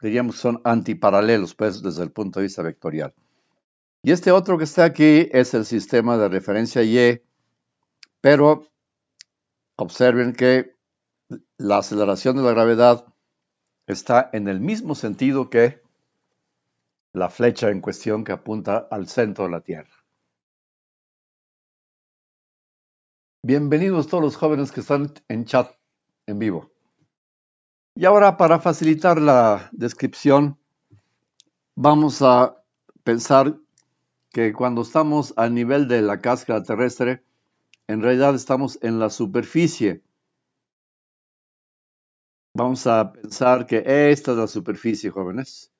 Diríamos que son antiparalelos, pues, desde el punto de vista vectorial. Y este otro que está aquí es el sistema de referencia y, pero observen que la aceleración de la gravedad está en el mismo sentido que la flecha en cuestión que apunta al centro de la Tierra. Bienvenidos todos los jóvenes que están en chat en vivo. Y ahora, para facilitar la descripción, vamos a pensar que cuando estamos a nivel de la cáscara terrestre, en realidad estamos en la superficie. Vamos a pensar que esta es la superficie, jóvenes.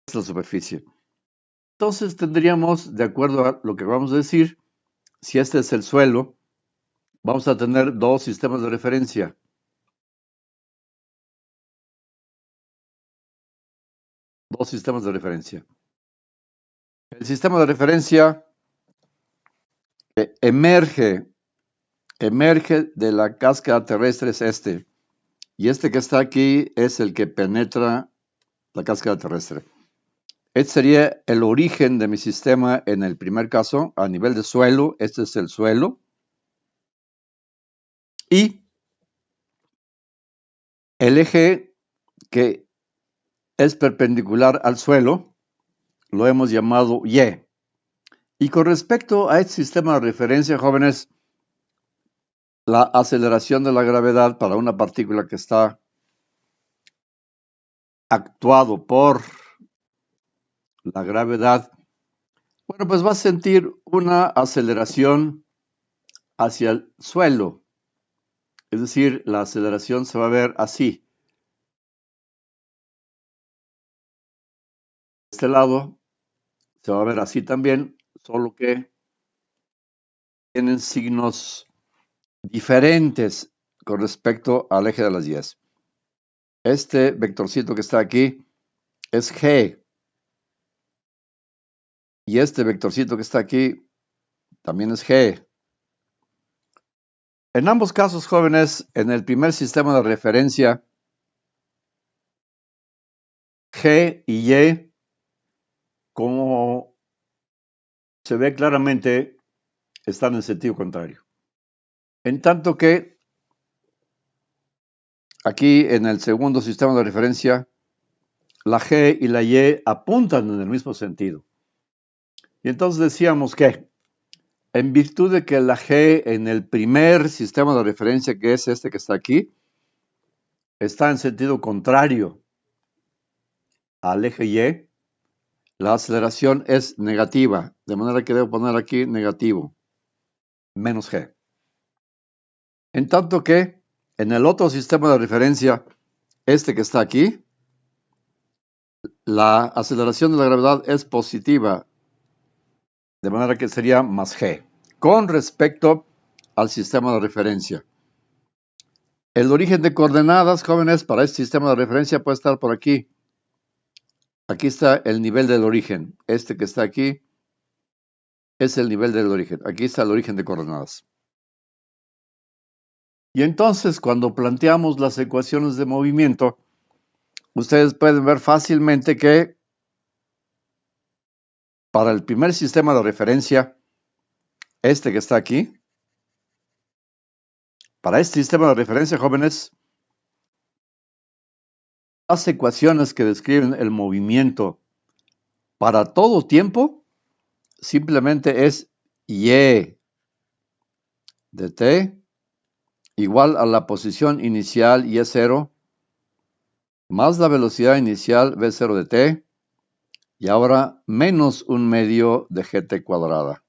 Esta es la superficie. Entonces tendríamos, de acuerdo a lo que vamos a decir, si este es el suelo, vamos a tener dos sistemas de referencia. Dos sistemas de referencia. El sistema de referencia que emerge de la cáscara terrestre es este. Y este que está aquí es el que penetra la cáscara terrestre. Este sería el origen de mi sistema en el primer caso, a nivel de suelo. Este es el suelo. Y el eje que es perpendicular al suelo lo hemos llamado Y. Y con respecto a este sistema de referencia, jóvenes, la aceleración de la gravedad para una partícula que está actuado por la gravedad, bueno, pues va a sentir una aceleración hacia el suelo. Es decir, la aceleración se va a ver así. De este lado se va a ver así también, solo que tienen signos diferentes con respecto al eje de las 10. Este vectorcito que está aquí es G. Y este vectorcito que está aquí también es G. En ambos casos, jóvenes, en el primer sistema de referencia, G y Y, como se ve claramente, están en sentido contrario. En tanto que aquí en el segundo sistema de referencia, la G y la Y apuntan en el mismo sentido. Y entonces decíamos que, en virtud de que la G en el primer sistema de referencia, que es este que está aquí, está en sentido contrario al eje Y, la aceleración es negativa, de manera que debo poner aquí negativo, menos G. En tanto que en el otro sistema de referencia, este que está aquí, la aceleración de la gravedad es positiva, de manera que sería más G, con respecto al sistema de referencia. El origen de coordenadas, jóvenes, para este sistema de referencia puede estar por aquí. Aquí está el nivel del origen. Este que está aquí es el nivel del origen. Aquí está el origen de coordenadas. Y entonces, cuando planteamos las ecuaciones de movimiento, ustedes pueden ver fácilmente que para el primer sistema de referencia, este que está aquí, para este sistema de referencia, jóvenes, las ecuaciones que describen el movimiento para todo tiempo simplemente es y de t igual a la posición inicial y0 más la velocidad inicial v0 de t y ahora menos 1/2 de gt cuadrada.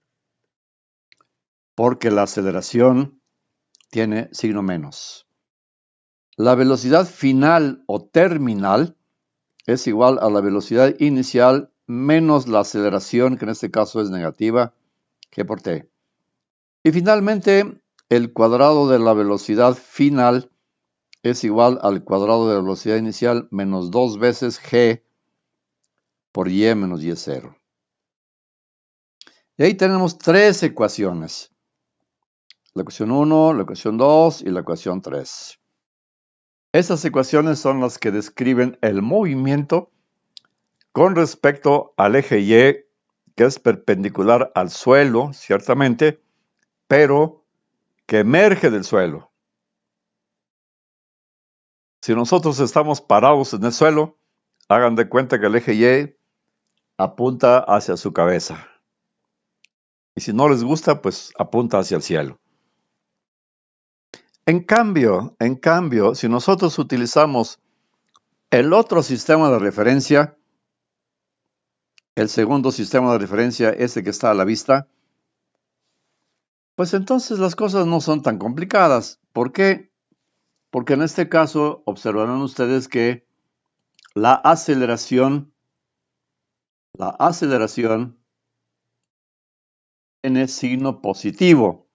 Porque la aceleración tiene signo menos. La velocidad final o terminal es igual a la velocidad inicial menos la aceleración, que en este caso es negativa, g por t. Y finalmente, el cuadrado de la velocidad final es igual al cuadrado de la velocidad inicial menos 2 veces g por y menos y0. Y ahí tenemos tres ecuaciones. La ecuación 1, la ecuación 2 y la ecuación 3. Estas ecuaciones son las que describen el movimiento con respecto al eje Y, que es perpendicular al suelo, ciertamente, pero que emerge del suelo. Si nosotros estamos parados en el suelo, hagan de cuenta que el eje Y apunta hacia su cabeza. Y si no les gusta, pues apunta hacia el cielo. En cambio, si nosotros utilizamos el otro sistema de referencia, el segundo sistema de referencia, este que está a la vista, pues entonces las cosas no son tan complicadas. ¿Por qué? Porque en este caso observarán ustedes que la aceleración tiene signo positivo.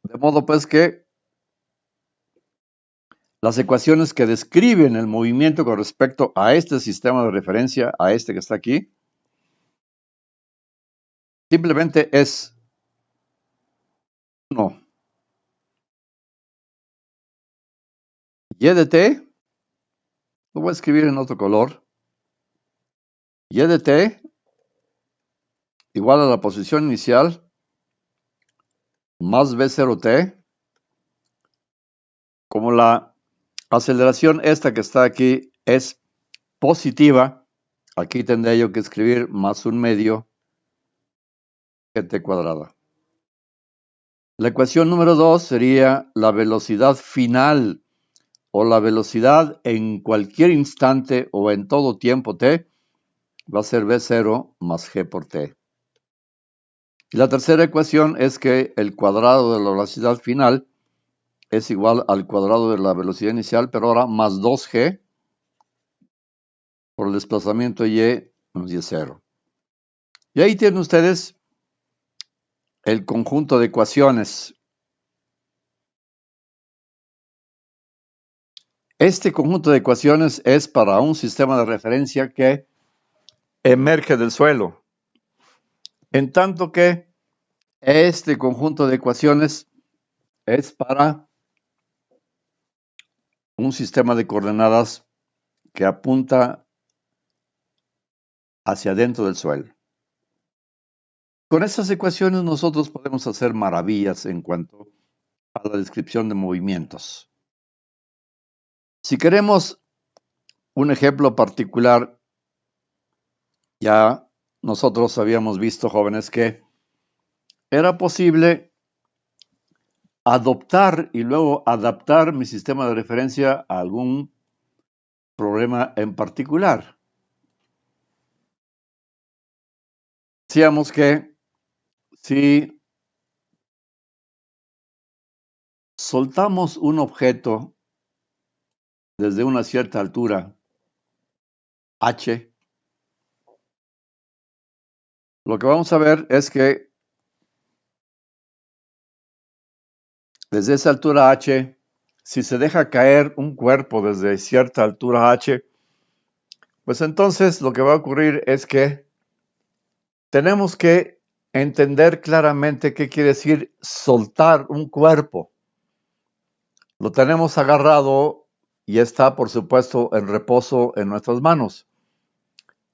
De modo pues que las ecuaciones que describen el movimiento con respecto a este sistema de referencia, a este que está aquí, simplemente es 1 y de t, lo voy a escribir en otro color, y de t igual a la posición inicial más v0t, como la aceleración esta que está aquí es positiva, aquí tendría yo que escribir más 1/2 gt cuadrada. La ecuación número 2 sería la velocidad final o la velocidad en cualquier instante o en todo tiempo t va a ser v0 más g por t. Y la tercera ecuación es que el cuadrado de la velocidad final es igual al cuadrado de la velocidad inicial, pero ahora más 2g por el desplazamiento y menos y0. Y ahí tienen ustedes el conjunto de ecuaciones. Este conjunto de ecuaciones es para un sistema de referencia que emerge del suelo, en tanto que este conjunto de ecuaciones es para un sistema de coordenadas que apunta hacia adentro del suelo. Con estas ecuaciones nosotros podemos hacer maravillas en cuanto a la descripción de movimientos. Si queremos un ejemplo particular, ya nosotros habíamos visto, jóvenes, que era posible adoptar y luego adaptar mi sistema de referencia a algún problema en particular. Decíamos que si soltamos un objeto desde una cierta altura, h, lo que vamos a ver es que desde esa altura h, si se deja caer un cuerpo desde cierta altura h, pues entonces lo que va a ocurrir es que tenemos que entender claramente qué quiere decir soltar un cuerpo. Lo tenemos agarrado y está, por supuesto, en reposo en nuestras manos.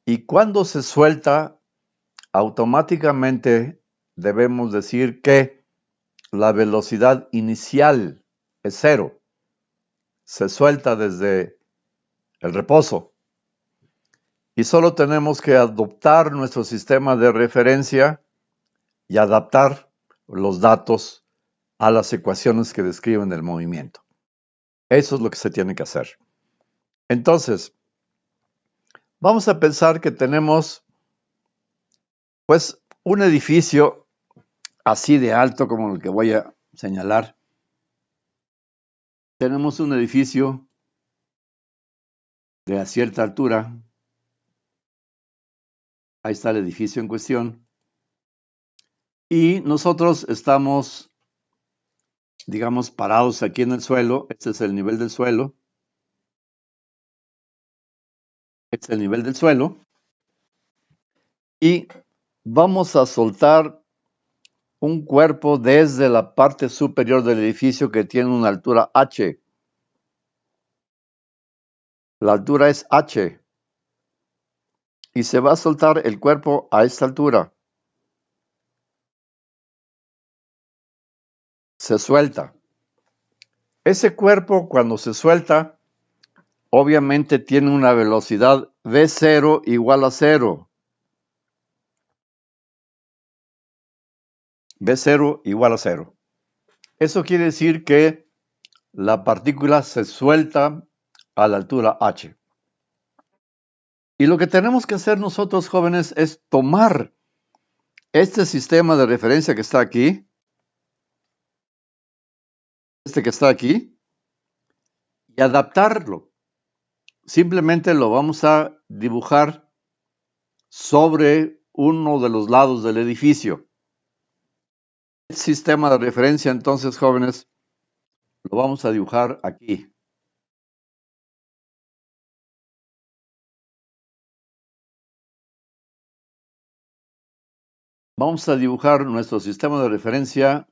Y cuando se suelta, automáticamente debemos decir que la velocidad inicial es 0. Se suelta desde el reposo. Y solo tenemos que adoptar nuestro sistema de referencia y adaptar los datos a las ecuaciones que describen el movimiento. Eso es lo que se tiene que hacer. Entonces, vamos a pensar que tenemos, pues, un edificio así de alto como el que voy a señalar. Tenemos un edificio de a cierta altura. Ahí está el edificio en cuestión. Y nosotros estamos, digamos, parados aquí en el suelo. Este es el nivel del suelo. Este es el nivel del suelo. Y vamos a soltar un cuerpo desde la parte superior del edificio que tiene una altura h. La altura es h. Y se va a soltar el cuerpo a esta altura. Se suelta. Ese cuerpo, cuando se suelta, obviamente tiene una velocidad v0 igual a 0. v0 igual a 0. Eso quiere decir que la partícula se suelta a la altura h. Y lo que tenemos que hacer nosotros, jóvenes, es tomar este sistema de referencia que está aquí, que está aquí, y adaptarlo. Simplemente lo vamos a dibujar sobre uno de los lados del edificio. El sistema de referencia, entonces, jóvenes, lo vamos a dibujar aquí. Vamos a dibujar nuestro sistema de referencia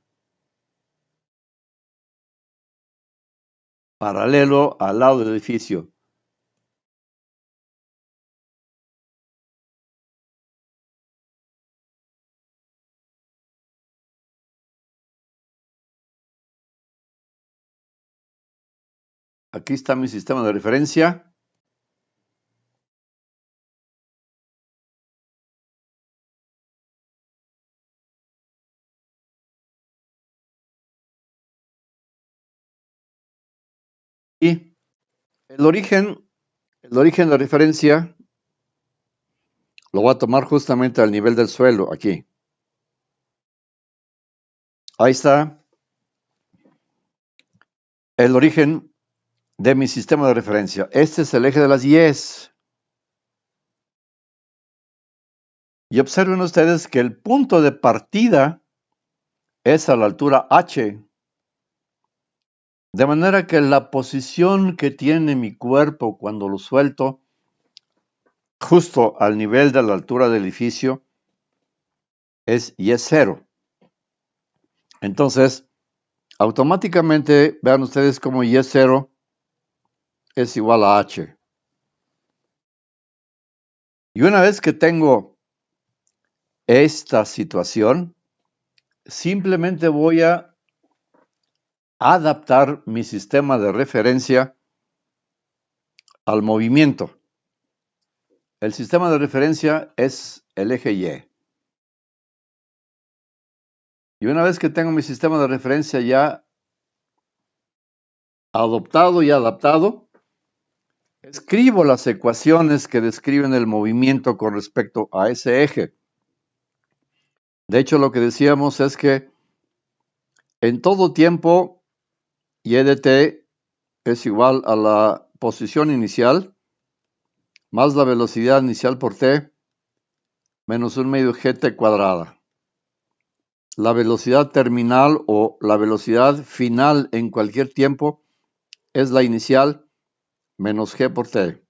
paralelo al lado del edificio. Aquí está mi sistema de referencia. Y el origen de referencia lo voy a tomar justamente al nivel del suelo, aquí. Ahí está el origen de mi sistema de referencia. Este es el eje de las Y's. Y observen ustedes que el punto de partida es a la altura h. De manera que la posición que tiene mi cuerpo cuando lo suelto, justo al nivel de la altura del edificio, es Y0. Entonces, automáticamente, vean ustedes como Y0 es igual a h. Y una vez que tengo esta situación, simplemente voy a adaptar mi sistema de referencia al movimiento. El sistema de referencia es el eje Y. Y una vez que tengo mi sistema de referencia ya adoptado y adaptado, escribo las ecuaciones que describen el movimiento con respecto a ese eje. De hecho, lo que decíamos es que en todo tiempo, y de t es igual a la posición inicial más la velocidad inicial por t menos 1 medio gt cuadrada. La velocidad terminal o la velocidad final en cualquier tiempo es la inicial menos g por t.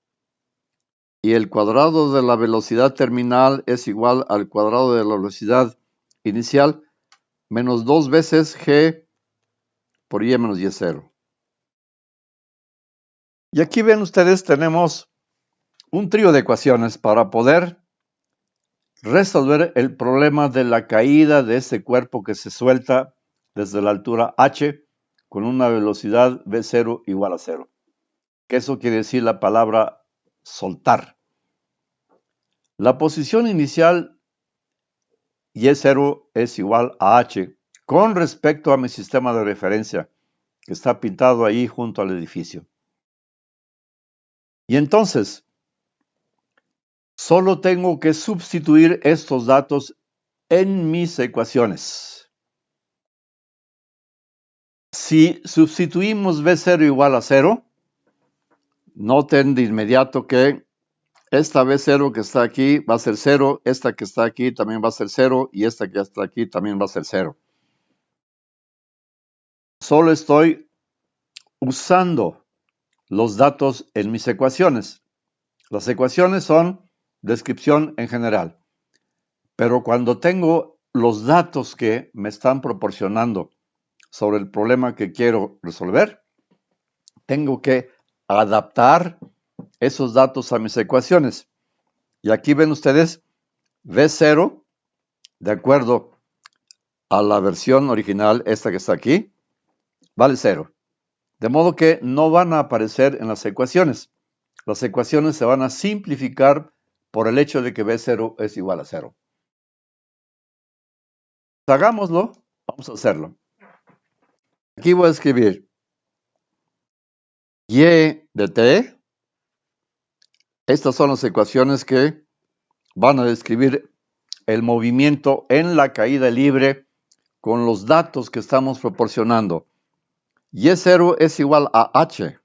Y el cuadrado de la velocidad terminal es igual al cuadrado de la velocidad inicial menos 2 veces g por y menos y0. Y aquí ven ustedes, tenemos un trío de ecuaciones para poder resolver el problema de la caída de ese cuerpo que se suelta desde la altura h con una velocidad v0 igual a 0. Que eso quiere decir la palabra soltar. La posición inicial y0 es igual a h con respecto a mi sistema de referencia que está pintado ahí junto al edificio. Y entonces, solo tengo que sustituir estos datos en mis ecuaciones. Si sustituimos v0 igual a 0, noten de inmediato que esta B0 que está aquí va a ser 0, esta que está aquí también va a ser 0 y esta que está aquí también va a ser 0. Solo estoy usando los datos en mis ecuaciones. Las ecuaciones son descripción en general, pero cuando tengo los datos que me están proporcionando sobre el problema que quiero resolver, tengo que adaptar esos datos a mis ecuaciones. Y aquí ven ustedes, V0, de acuerdo a la versión original, esta que está aquí, vale 0. De modo que no van a aparecer en las ecuaciones. Las ecuaciones se van a simplificar por el hecho de que B0 es igual a 0. Hagámoslo, vamos a hacerlo. Aquí voy a escribir y de t. Estas son las ecuaciones que van a describir el movimiento en la caída libre con los datos que estamos proporcionando. Y0 es igual a h.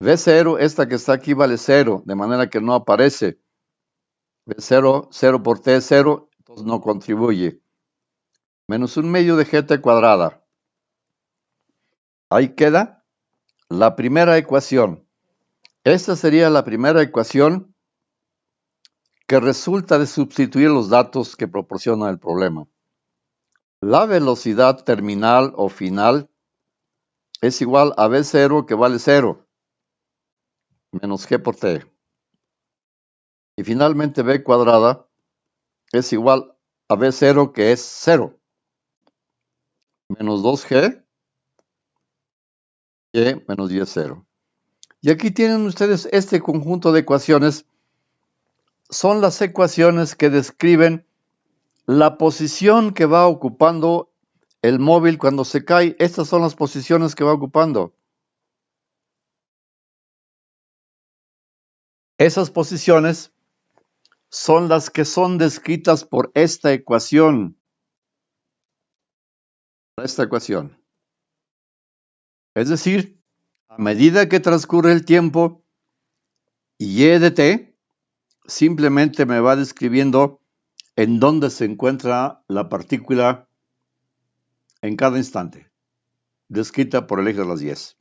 V0, esta que está aquí vale 0, de manera que no aparece. V0, 0 por t es 0, entonces no contribuye. Menos 1/2 de gt cuadrada. Ahí queda la primera ecuación. Esta sería la primera ecuación que resulta de sustituir los datos que proporciona el problema. La velocidad terminal o final es igual a V0 que vale 0, menos g por t. Y finalmente V cuadrada es igual a V0 que es 0, menos 2g y menos y es 0. Y aquí tienen ustedes este conjunto de ecuaciones. Son las ecuaciones que describen la posición que va ocupando el móvil cuando se cae. Estas son las posiciones que va ocupando. Esas posiciones son las que son descritas por esta ecuación. Es decir, a medida que transcurre el tiempo, y de t simplemente me va describiendo en dónde se encuentra la partícula en cada instante, descrita por el eje de las 10.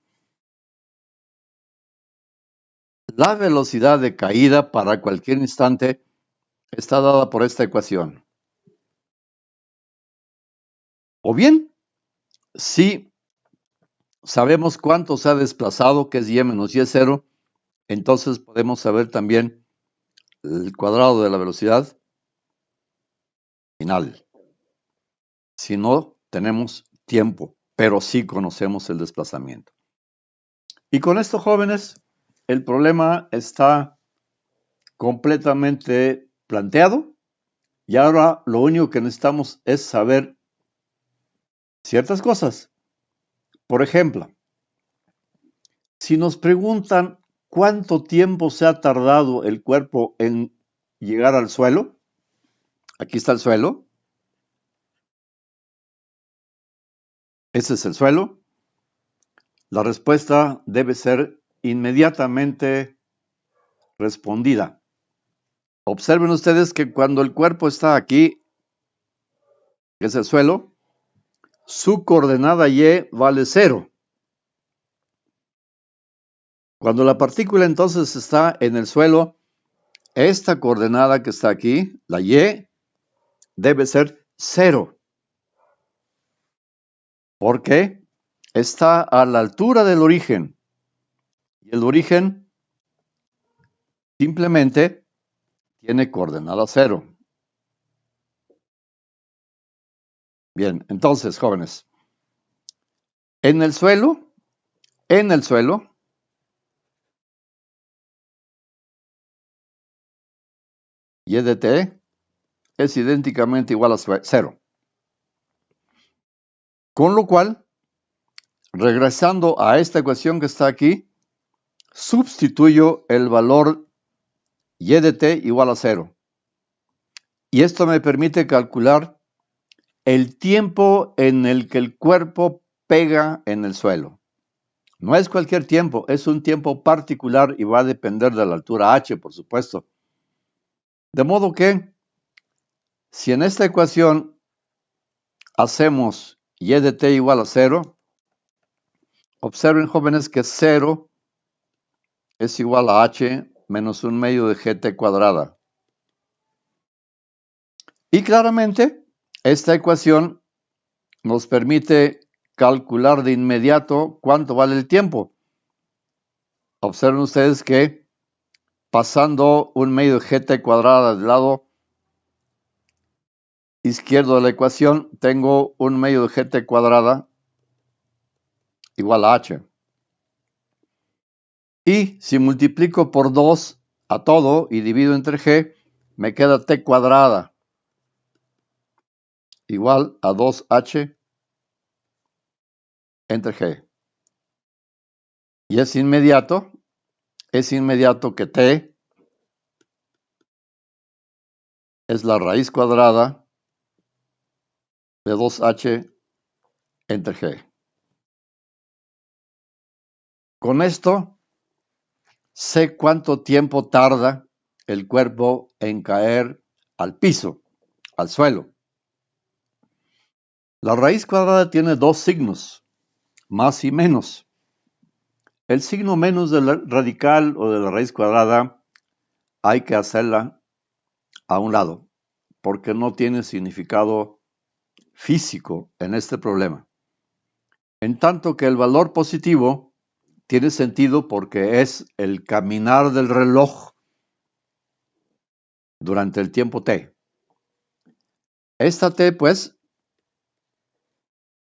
La velocidad de caída para cualquier instante está dada por esta ecuación. O bien, si sabemos cuánto se ha desplazado, que es y menos y0, entonces podemos saber también el cuadrado de la velocidad final. Si no tenemos tiempo, pero sí conocemos el desplazamiento. Y con esto, jóvenes, el problema está completamente planteado y ahora lo único que necesitamos es saber ciertas cosas. Por ejemplo, si nos preguntan cuánto tiempo se ha tardado el cuerpo en llegar al suelo, aquí está el suelo, ese es el suelo, la respuesta debe ser inmediatamente respondida. Observen ustedes que cuando el cuerpo está aquí, que es el suelo, su coordenada y vale 0. Cuando la partícula entonces está en el suelo, esta coordenada que está aquí, la y, debe ser 0. ¿Por qué? Está a la altura del origen. Y el origen simplemente tiene coordenada 0. Bien, entonces, jóvenes, en el suelo, y de t es idénticamente igual a 0. Con lo cual, regresando a esta ecuación que está aquí, sustituyo el valor y de t igual a 0. Y esto me permite calcular el tiempo en el que el cuerpo pega en el suelo. No es cualquier tiempo, es un tiempo particular y va a depender de la altura h, por supuesto. De modo que, si en esta ecuación hacemos y de t igual a 0, observen, jóvenes, que 0 es igual a h menos 1/2 de gt cuadrada. Y claramente, esta ecuación nos permite calcular de inmediato cuánto vale el tiempo. Observen ustedes que pasando 1/2 de gt cuadrada del lado izquierdo de la ecuación, tengo 1/2 de gt cuadrada igual a h. Y si multiplico por 2 a todo y divido entre g, me queda t cuadrada igual a 2h entre g. Y es inmediato que t es la raíz cuadrada de 2h entre g. Con esto, sé cuánto tiempo tarda el cuerpo en caer al piso, al suelo. La raíz cuadrada tiene dos signos, más y menos. El signo menos del radical o de la raíz cuadrada hay que hacerla a un lado, porque no tiene significado físico en este problema. En tanto que el valor positivo tiene sentido porque es el caminar del reloj durante el tiempo t. Esta t, pues,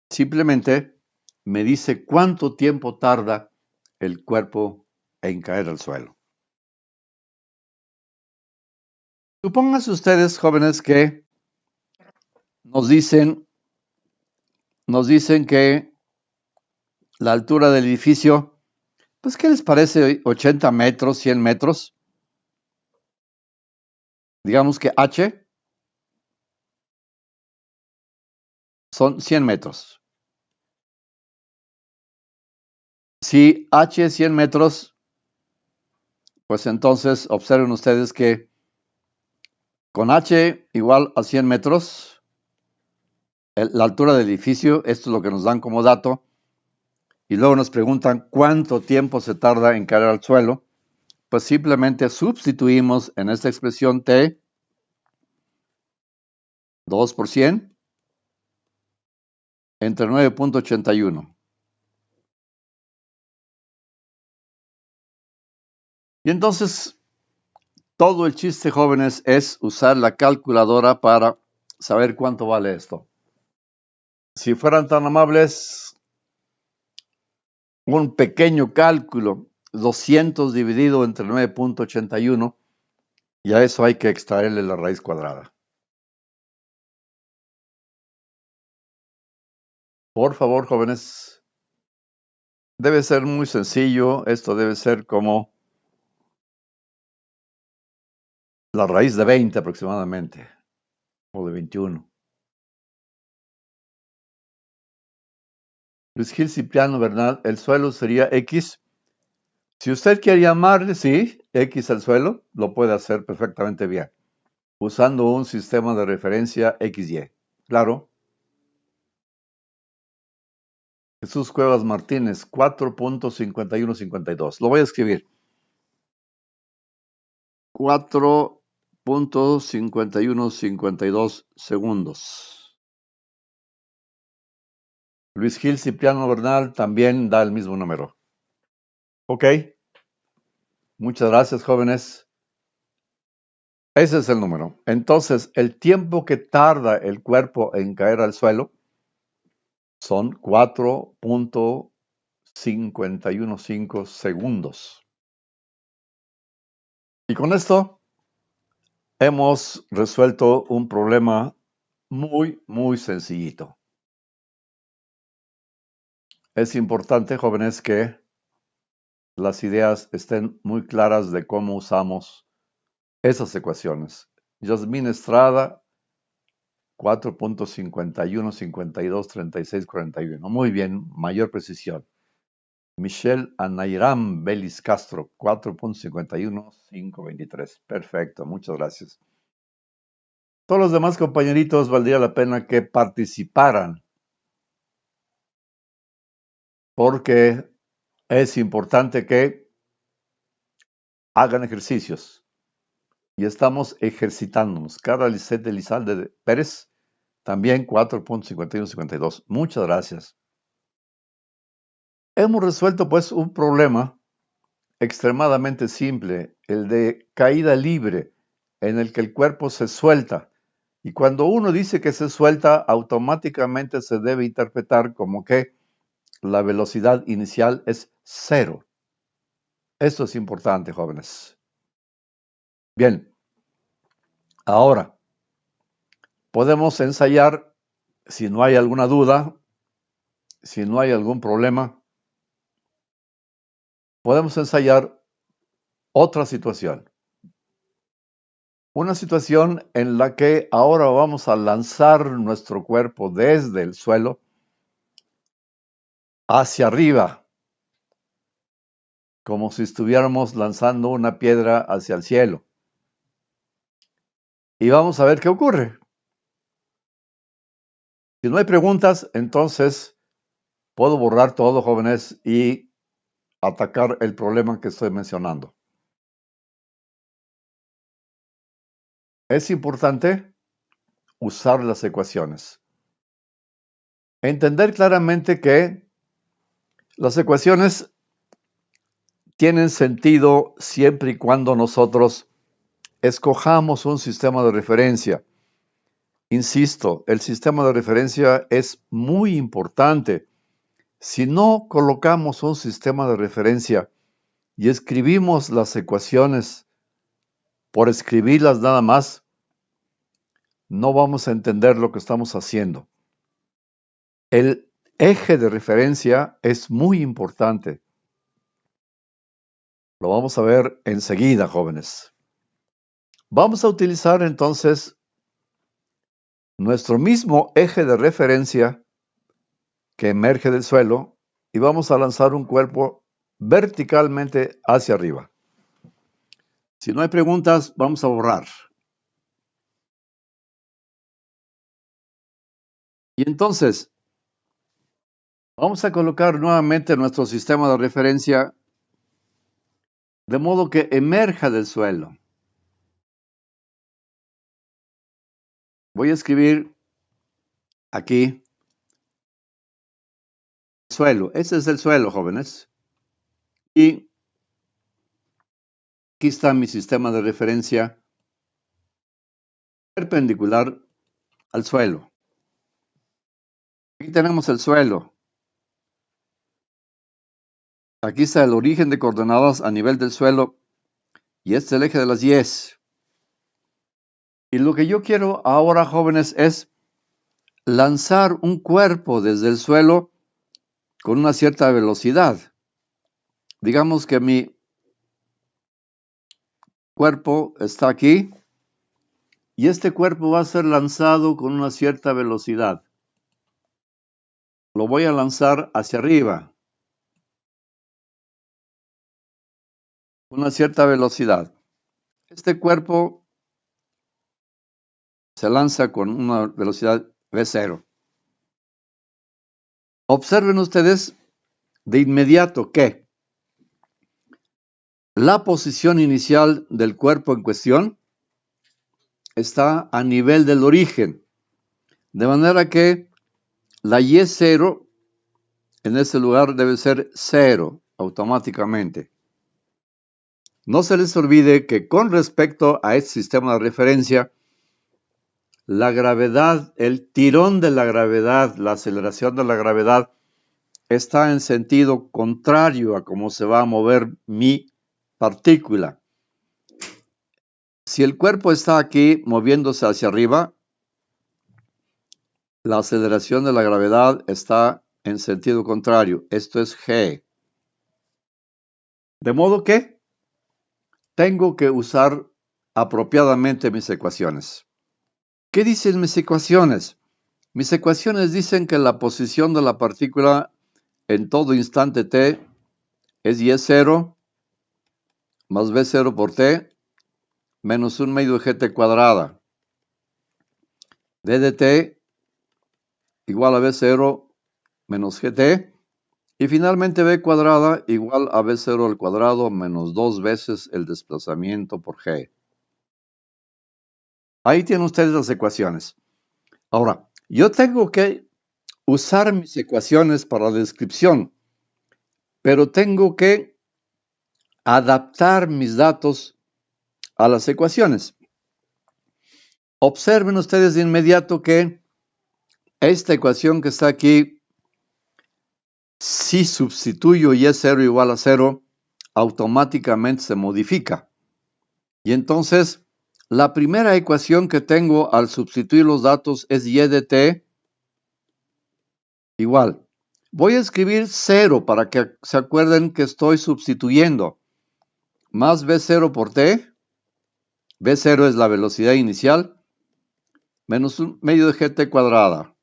simplemente me dice cuánto tiempo tarda el cuerpo en caer al suelo. Supónganse ustedes, jóvenes, que nos dicen que la altura del edificio, pues, ¿qué les parece? 80 metros, 100 metros. Digamos que h son 100 metros. Si h es 100 metros, pues entonces observen ustedes que con h igual a 100 metros, la altura del edificio, esto es lo que nos dan como dato, y luego nos preguntan cuánto tiempo se tarda en caer al suelo, pues simplemente sustituimos en esta expresión t 2 por 100 entre 9.81. Y entonces, todo el chiste, jóvenes, es usar la calculadora para saber cuánto vale esto. Si fueran tan amables, un pequeño cálculo, 200 dividido entre 9.81, y a eso hay que extraerle la raíz cuadrada. Por favor, jóvenes, debe ser muy sencillo. Esto debe ser como la raíz de 20 aproximadamente, o de 21. Luis Gil Cipriano Bernal, el suelo sería X. Si usted quiere llamarle, sí, X al suelo, lo puede hacer perfectamente bien, usando un sistema de referencia XY. Claro. Jesús Cuevas Martínez, 4.5152. Lo voy a escribir. 4.5152 segundos. Luis Gil Cipriano Bernal también da el mismo número. Ok. Muchas gracias, jóvenes. Ese es el número. Entonces, el tiempo que tarda el cuerpo en caer al suelo son 4.515 segundos. Y con esto hemos resuelto un problema muy, muy sencillito. Es importante, jóvenes, que las ideas estén muy claras de cómo usamos esas ecuaciones. Yasmín Estrada, 4.51523641. Muy bien, mayor precisión. Michelle Anairam Belis Castro, 4.51.523. Perfecto, muchas gracias. Todos los demás compañeritos valdría la pena que participaran, porque es importante que hagan ejercicios y estamos ejercitándonos. Carla Lisette Elizalde Pérez, también 4.51.52. Muchas gracias. Hemos resuelto pues un problema extremadamente simple, el de caída libre, en el que el cuerpo se suelta. Y cuando uno dice que se suelta, automáticamente se debe interpretar como que la velocidad inicial es 0. Esto es importante, jóvenes. Bien, ahora podemos ensayar, si no hay alguna duda, si no hay algún problema, podemos ensayar otra situación. Una situación en la que ahora vamos a lanzar nuestro cuerpo desde el suelo hacia arriba, como si estuviéramos lanzando una piedra hacia el cielo. Y vamos a ver qué ocurre. Si no hay preguntas, entonces puedo borrar todo, jóvenes, y atacar el problema que estoy mencionando. Es importante usar las ecuaciones. Entender claramente que las ecuaciones tienen sentido siempre y cuando nosotros escojamos un sistema de referencia. Insisto, el sistema de referencia es muy importante. Si no colocamos un sistema de referencia y escribimos las ecuaciones por escribirlas nada más, no vamos a entender lo que estamos haciendo. El eje de referencia es muy importante. Lo vamos a ver enseguida, jóvenes. Vamos a utilizar entonces nuestro mismo eje de referencia que emerge del suelo y vamos a lanzar un cuerpo verticalmente hacia arriba. Si no hay preguntas, vamos a borrar. Y entonces, vamos a colocar nuevamente nuestro sistema de referencia de modo que emerja del suelo. Voy a escribir aquí suelo. Ese es el suelo, jóvenes. Y aquí está mi sistema de referencia perpendicular al suelo. Aquí tenemos el suelo. Aquí está el origen de coordenadas a nivel del suelo y este es el eje de las Y. Y lo que yo quiero ahora, jóvenes, es lanzar un cuerpo desde el suelo con una cierta velocidad. Digamos que mi cuerpo está aquí y este cuerpo va a ser lanzado con una cierta velocidad. Lo voy a lanzar hacia arriba. Una cierta velocidad. Este cuerpo se lanza con una velocidad V0. Observen ustedes de inmediato que la posición inicial del cuerpo en cuestión está a nivel del origen, de manera que la Y0 en ese lugar debe ser 0 automáticamente. No se les olvide que con respecto a este sistema de referencia, la gravedad, el tirón de la gravedad, la aceleración de la gravedad, está en sentido contrario a cómo se va a mover mi partícula. Si el cuerpo está aquí moviéndose hacia arriba, la aceleración de la gravedad está en sentido contrario. Esto es G. De modo que tengo que usar apropiadamente mis ecuaciones. ¿Qué dicen mis ecuaciones? Mis ecuaciones dicen que la posición de la partícula en todo instante t es Y0 más B0 por T menos 1 medio de GT cuadrada. D de T igual a B0 menos GT. Y finalmente B cuadrada igual a B0 al cuadrado menos 2 veces el desplazamiento por G. Ahí tienen ustedes las ecuaciones. Ahora, yo tengo que usar mis ecuaciones para la descripción, pero tengo que adaptar mis datos a las ecuaciones. Observen ustedes de inmediato que esta ecuación que está aquí, si sustituyo Y0 igual a 0, automáticamente se modifica. Y entonces, la primera ecuación que tengo al sustituir los datos es Y de T igual. Voy a escribir 0 para que se acuerden que estoy sustituyendo. Más B0 por T. B0 es la velocidad inicial. Menos 1 medio de GT cuadrada.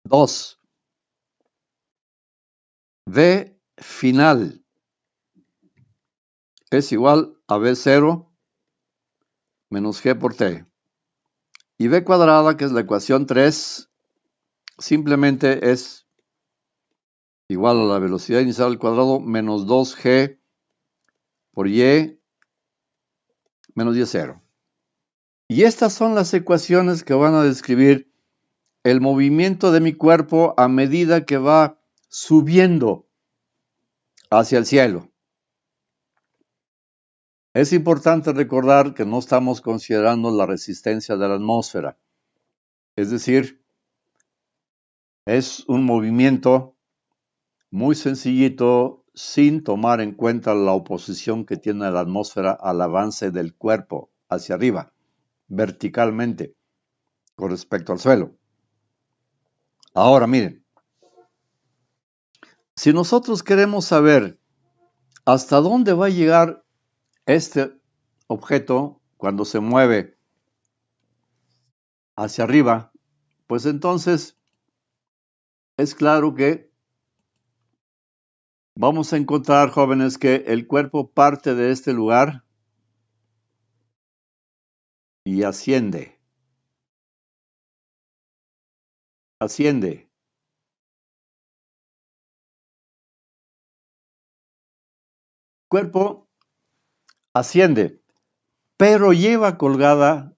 Dos. V final es igual a B0 menos G por T. Y B cuadrada, que es la ecuación 3, simplemente es igual a la velocidad inicial al cuadrado menos 2G por Y menos Y0. Y estas son las ecuaciones que van a describir el movimiento de mi cuerpo a medida que va subiendo hacia el cielo. Es importante recordar que no estamos considerando la resistencia de la atmósfera. Es decir, es un movimiento muy sencillito sin tomar en cuenta la oposición que tiene la atmósfera al avance del cuerpo hacia arriba, verticalmente, con respecto al suelo. Ahora, miren, si nosotros queremos saber hasta dónde va a llegar este objeto cuando se mueve hacia arriba, pues entonces es claro que vamos a encontrar, jóvenes, que el cuerpo parte de este lugar y asciende. Asciende. El cuerpo asciende, pero lleva colgada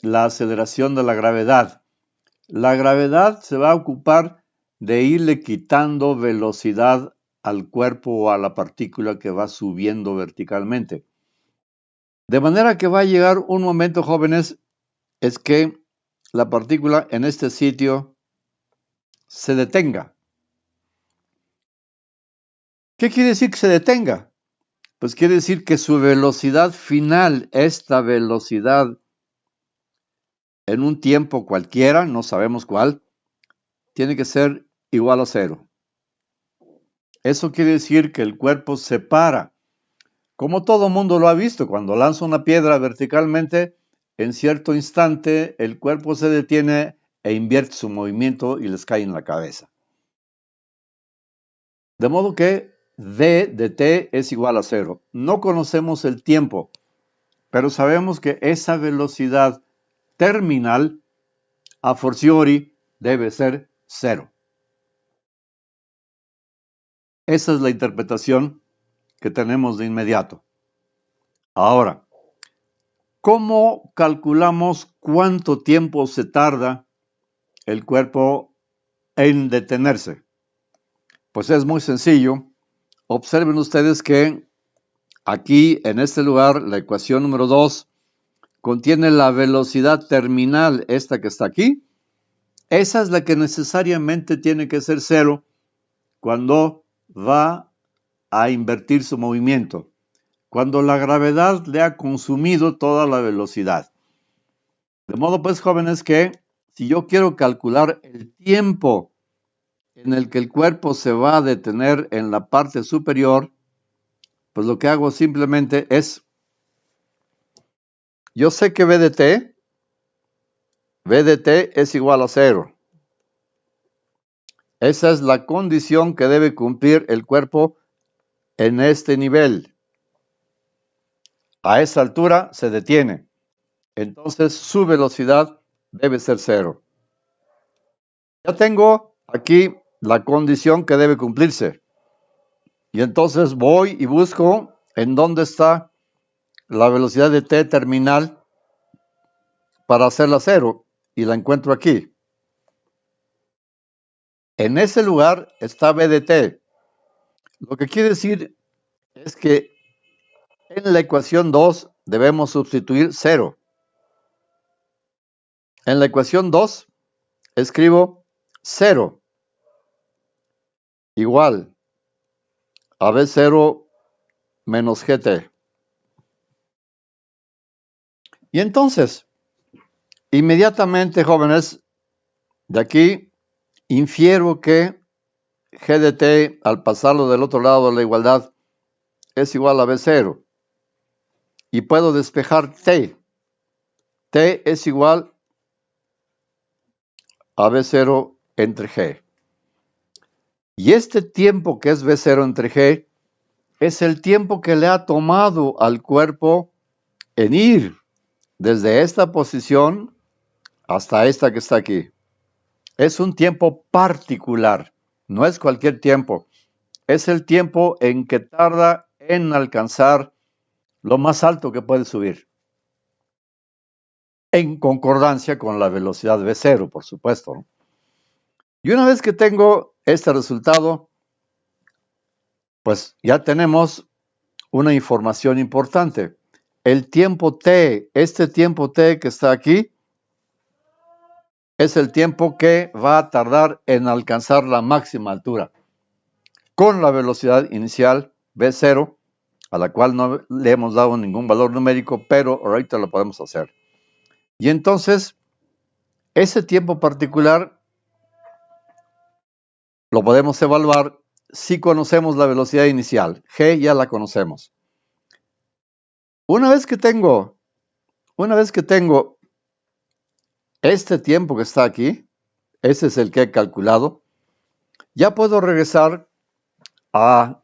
la aceleración de la gravedad. La gravedad se va a ocupar de irle quitando velocidad al cuerpo o a la partícula que va subiendo verticalmente. De manera que va a llegar un momento, jóvenes, es que la partícula en este sitio se detenga. ¿Qué quiere decir que se detenga? Pues quiere decir que su velocidad final, esta velocidad en un tiempo cualquiera, no sabemos cuál, tiene que ser igual a 0. Eso quiere decir que el cuerpo se para. Como todo mundo lo ha visto, cuando lanza una piedra verticalmente, en cierto instante el cuerpo se detiene e invierte su movimiento y les cae en la cabeza. De modo que D de T es igual a 0. No conocemos el tiempo, pero sabemos que esa velocidad terminal a fortiori debe ser 0. Esa es la interpretación que tenemos de inmediato. Ahora, ¿cómo calculamos cuánto tiempo se tarda el cuerpo en detenerse? Pues es muy sencillo. Observen ustedes que aquí, en este lugar, la ecuación número 2 contiene la velocidad terminal, esta que está aquí. Esa es la que necesariamente tiene que ser 0 cuando va a invertir su movimiento, cuando la gravedad le ha consumido toda la velocidad. De modo pues, jóvenes, que si yo quiero calcular el tiempo en el que el cuerpo se va a detener en la parte superior, pues lo que hago simplemente es, yo sé que V de T es igual a 0. Esa es la condición que debe cumplir el cuerpo en este nivel. A esa altura se detiene. Entonces su velocidad debe ser 0. Ya tengo aquí la condición que debe cumplirse. Y entonces voy y busco en dónde está la velocidad de t terminal para hacerla 0. Y la encuentro aquí. En ese lugar está b de t. Lo que quiere decir es que en la ecuación 2 debemos sustituir 0. En la ecuación 2 escribo 0 igual a b0 menos gt. Y entonces, inmediatamente, jóvenes, de aquí infiero que g de t al pasarlo del otro lado de la igualdad es igual a b0. Y puedo despejar t. T es igual a b0 entre g. Y este tiempo que es b0 entre g es el tiempo que le ha tomado al cuerpo en ir desde esta posición hasta esta que está aquí. Es un tiempo particular, no es cualquier tiempo. Es el tiempo en que tarda en alcanzar lo más alto que puede subir. En concordancia con la velocidad v0, por supuesto, ¿no? Y una vez que tengo este resultado, pues ya tenemos una información importante. El tiempo t, este tiempo t que está aquí, es el tiempo que va a tardar en alcanzar la máxima altura, con la velocidad inicial v0, a la cual no le hemos dado ningún valor numérico, pero ahorita lo podemos hacer. Y entonces, ese tiempo particular lo podemos evaluar si conocemos la velocidad inicial. G ya la conocemos. Una vez que tengo este tiempo que está aquí, ese es el que he calculado, ya puedo regresar a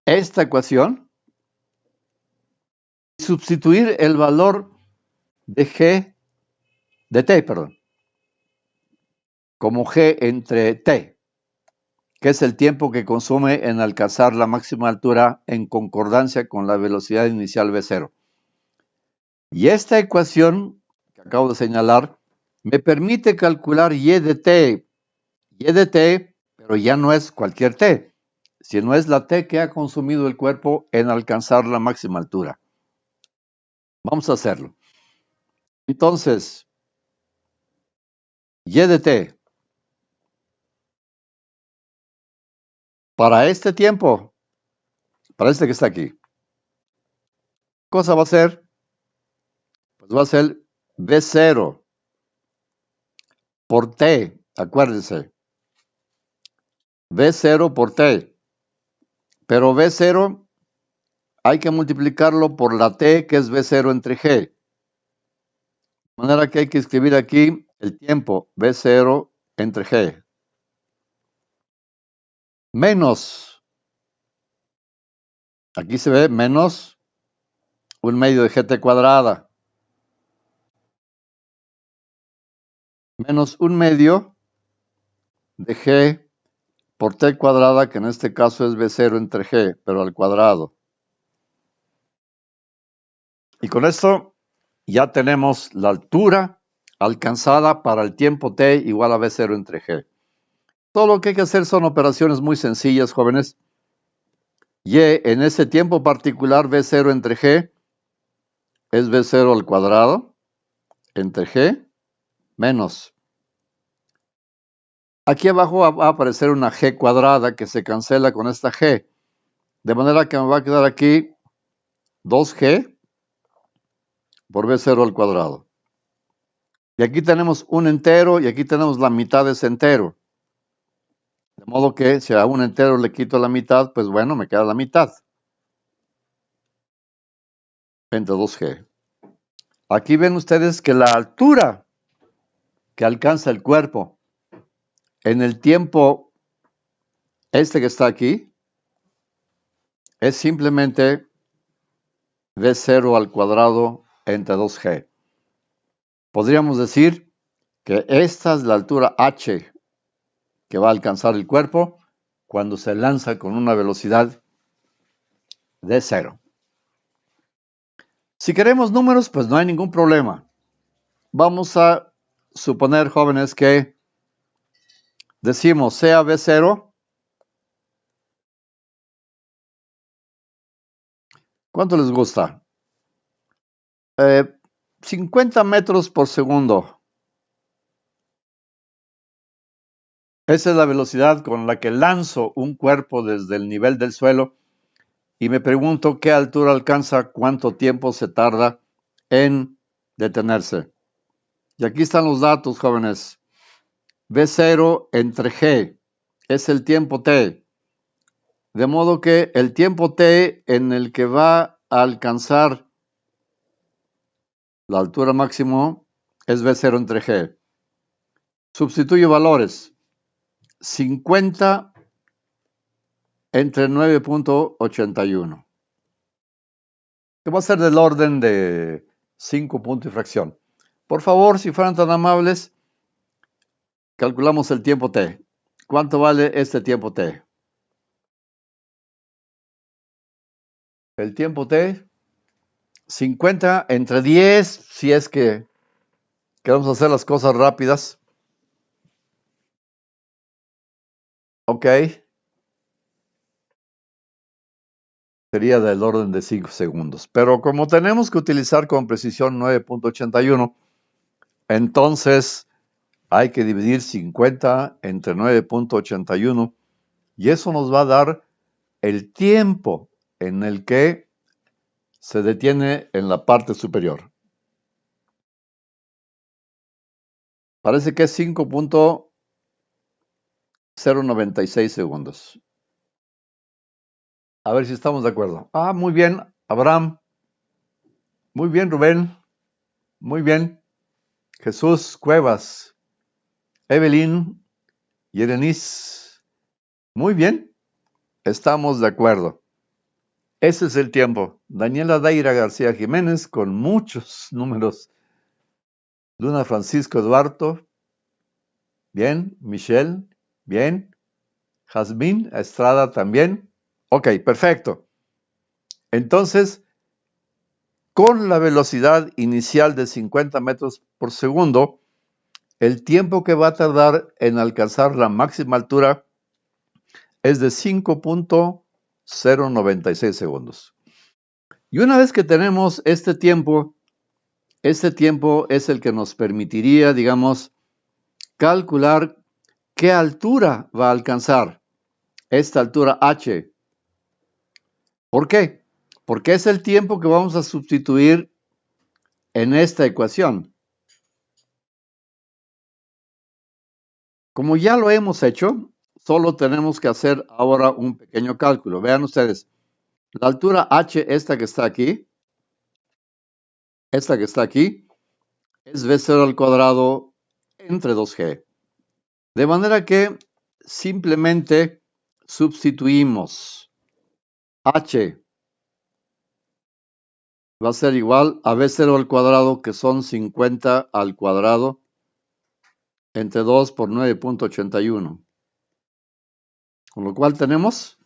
esta ecuación y sustituir el valor de g de t, como g entre t, que es el tiempo que consume en alcanzar la máxima altura en concordancia con la velocidad inicial v0. Y esta ecuación que acabo de señalar me permite calcular y de t, pero ya no es cualquier t, sino es la t que ha consumido el cuerpo en alcanzar la máxima altura. Vamos a hacerlo. Entonces, y de t para este tiempo, para este que está aquí, ¿qué cosa va a ser? Pues va a ser v0 por t, acuérdense, v0 por t, pero v0 hay que multiplicarlo por la t que es v0 entre g. De manera que hay que escribir aquí el tiempo v0 entre g. Menos, aquí se ve menos 1/2 de gt cuadrada. Menos 1/2 de g por t cuadrada, que en este caso es v0 entre g, pero al cuadrado. Y con esto ya tenemos la altura alcanzada para el tiempo t igual a v0 entre g. Todo lo que hay que hacer son operaciones muy sencillas, jóvenes. Y en ese tiempo particular v0 entre g es v0 al cuadrado entre g menos. Aquí abajo va a aparecer una g cuadrada que se cancela con esta g. De manera que me va a quedar aquí 2g por v0 al cuadrado. Y aquí tenemos un entero y aquí tenemos la mitad de ese entero. De modo que si a un entero le quito la mitad, pues bueno, me queda la mitad. Entre 2g. Aquí ven ustedes que la altura que alcanza el cuerpo en el tiempo este que está aquí es simplemente V0 al cuadrado entre 2G. Podríamos decir que esta es la altura h que va a alcanzar el cuerpo cuando se lanza con una velocidad de 0. Si queremos números, pues no hay ningún problema. Vamos a suponer, jóvenes, que decimos sea V0. ¿Cuánto les gusta? 50 metros por segundo. Esa es la velocidad con la que lanzo un cuerpo desde el nivel del suelo y me pregunto qué altura alcanza, cuánto tiempo se tarda en detenerse. Y aquí están los datos, jóvenes. V0 entre G es el tiempo T. De modo que el tiempo T en el que va a alcanzar la altura máxima es V0 entre G. Sustituyo valores. 50 entre 9.81. Que va a ser del orden de 5 puntos y fracción. Por favor, si fueran tan amables, calculamos el tiempo T. ¿Cuánto vale este tiempo T? El tiempo T, 50 entre 10, si es que queremos hacer las cosas rápidas. Ok. Sería del orden de 5 segundos. Pero como tenemos que utilizar con precisión 9.81, entonces hay que dividir 50 entre 9.81 y eso nos va a dar el tiempo en el que se detiene en la parte superior. Parece que es 5.096 segundos. A ver si estamos de acuerdo. Ah, muy bien, Abraham. Muy bien, Rubén. Muy bien. Jesús Cuevas. Evelyn y Erenis. Muy bien. Estamos de acuerdo. Ese es el tiempo. Daniela Daira García Jiménez con muchos números. Luna Francisco Eduardo. Bien. Michelle. Bien. Jazmín Estrada también. Ok, perfecto. Entonces, con la velocidad inicial de 50 metros por segundo, el tiempo que va a tardar en alcanzar la máxima altura es de 5.096 segundos. Y una vez que tenemos este tiempo es el que nos permitiría, digamos, calcular qué altura va a alcanzar esta altura h. ¿Por qué? Porque es el tiempo que vamos a sustituir en esta ecuación. Como ya lo hemos hecho, solo tenemos que hacer ahora un pequeño cálculo. Vean ustedes, la altura h, esta que está aquí, es v0 al cuadrado entre 2g. De manera que simplemente sustituimos h va a ser igual a v0 al cuadrado, que son 50 al cuadrado, entre 2 por 9.81. Con lo cual tenemos,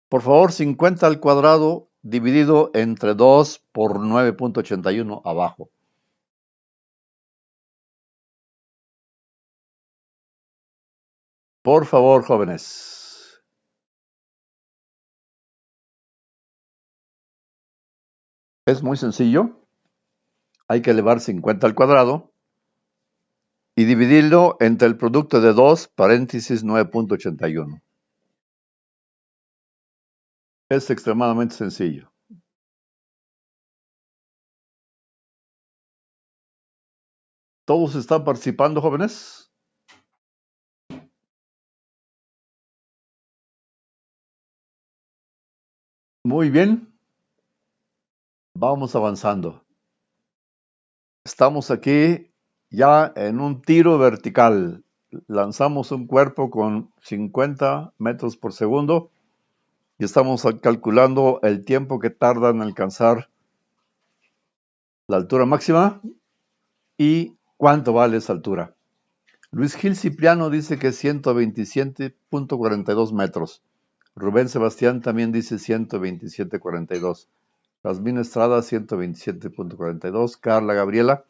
por favor, 50 al cuadrado dividido entre 2 por 9.81 abajo. Por favor, jóvenes. Es muy sencillo. Hay que elevar 50 al cuadrado y dividirlo entre el producto de 2 paréntesis 9.81. Es extremadamente sencillo. ¿Todos están participando, jóvenes? Muy bien. Vamos avanzando. Estamos aquí ya en un tiro vertical. Lanzamos un cuerpo con 50 metros por segundo y estamos calculando el tiempo que tarda en alcanzar la altura máxima y cuánto vale esa altura. Luis Gil Cipriano dice que es 127.42 metros. Rubén Sebastián también dice 127.42. Jasmine Estrada 127.42. Carla Gabriela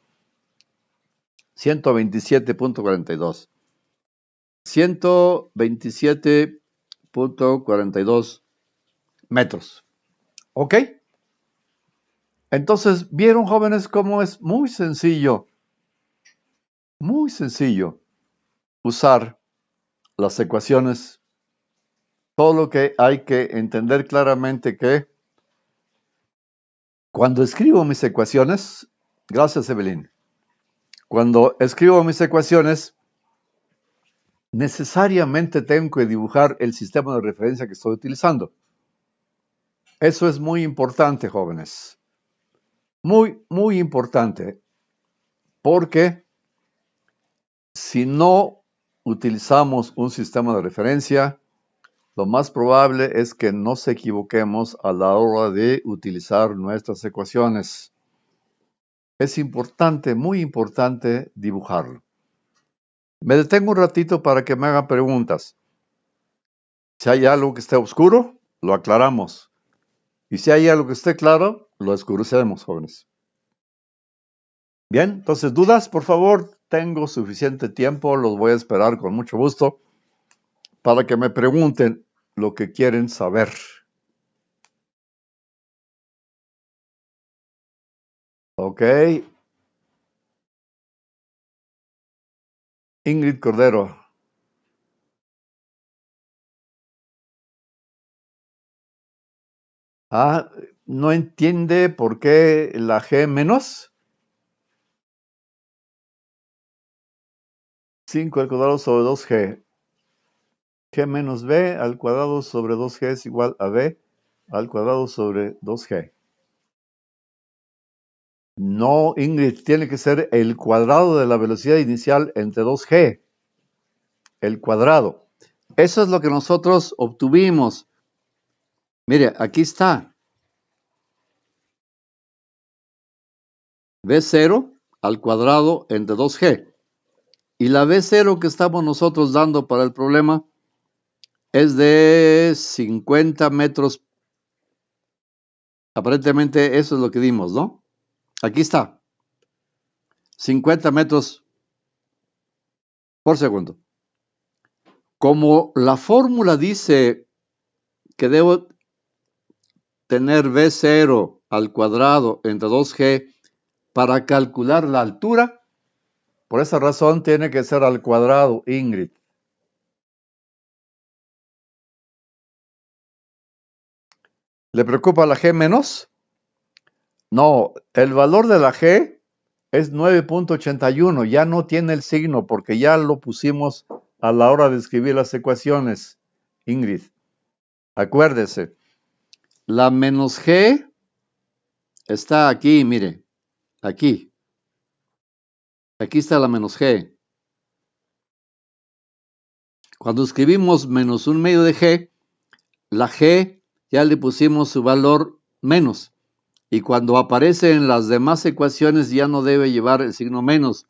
127.42. 127.42 metros. ¿Ok? Entonces, ¿vieron, jóvenes, cómo es muy sencillo usar las ecuaciones? Todo lo que hay que entender claramente que cuando escribo mis ecuaciones, gracias Evelyn, cuando escribo mis ecuaciones, necesariamente tengo que dibujar el sistema de referencia que estoy utilizando. Eso es muy importante, jóvenes. Muy, muy importante. Porque si no utilizamos un sistema de referencia, lo más probable es que nos equivoquemos a la hora de utilizar nuestras ecuaciones. Es importante, muy importante, dibujarlo. Me detengo un ratito para que me hagan preguntas. Si hay algo que esté oscuro, lo aclaramos. Y si hay algo que esté claro, lo oscurecemos, jóvenes. Bien, entonces, dudas, por favor. Tengo suficiente tiempo, los voy a esperar con mucho gusto para que me pregunten lo que quieren saber. Ok. Ingrid Cordero. Ah, ¿no entiende por qué la G menos? 5 al cuadrado sobre 2G. G menos B al cuadrado sobre 2G es igual a B al cuadrado sobre 2G. No, Ingrid, tiene que ser el cuadrado de la velocidad inicial entre 2G. El cuadrado. Eso es lo que nosotros obtuvimos. Mire, aquí está. B0 al cuadrado entre 2G. Y la B0 que estamos nosotros dando para el problema es de 50 metros. Aparentemente eso es lo que dimos, ¿no? Aquí está. 50 metros por segundo. Como la fórmula dice que debo tener B0 al cuadrado entre 2G para calcular la altura, por esa razón tiene que ser al cuadrado, Ingrid. ¿Le preocupa la G menos? No, el valor de la G es 9.81, ya no tiene el signo porque ya lo pusimos a la hora de escribir las ecuaciones, Ingrid. Acuérdese, la menos G está aquí, mire, aquí. Aquí está la menos G. Cuando escribimos menos un medio de G, la G ya le pusimos su valor menos. Y cuando aparece en las demás ecuaciones ya no debe llevar el signo menos,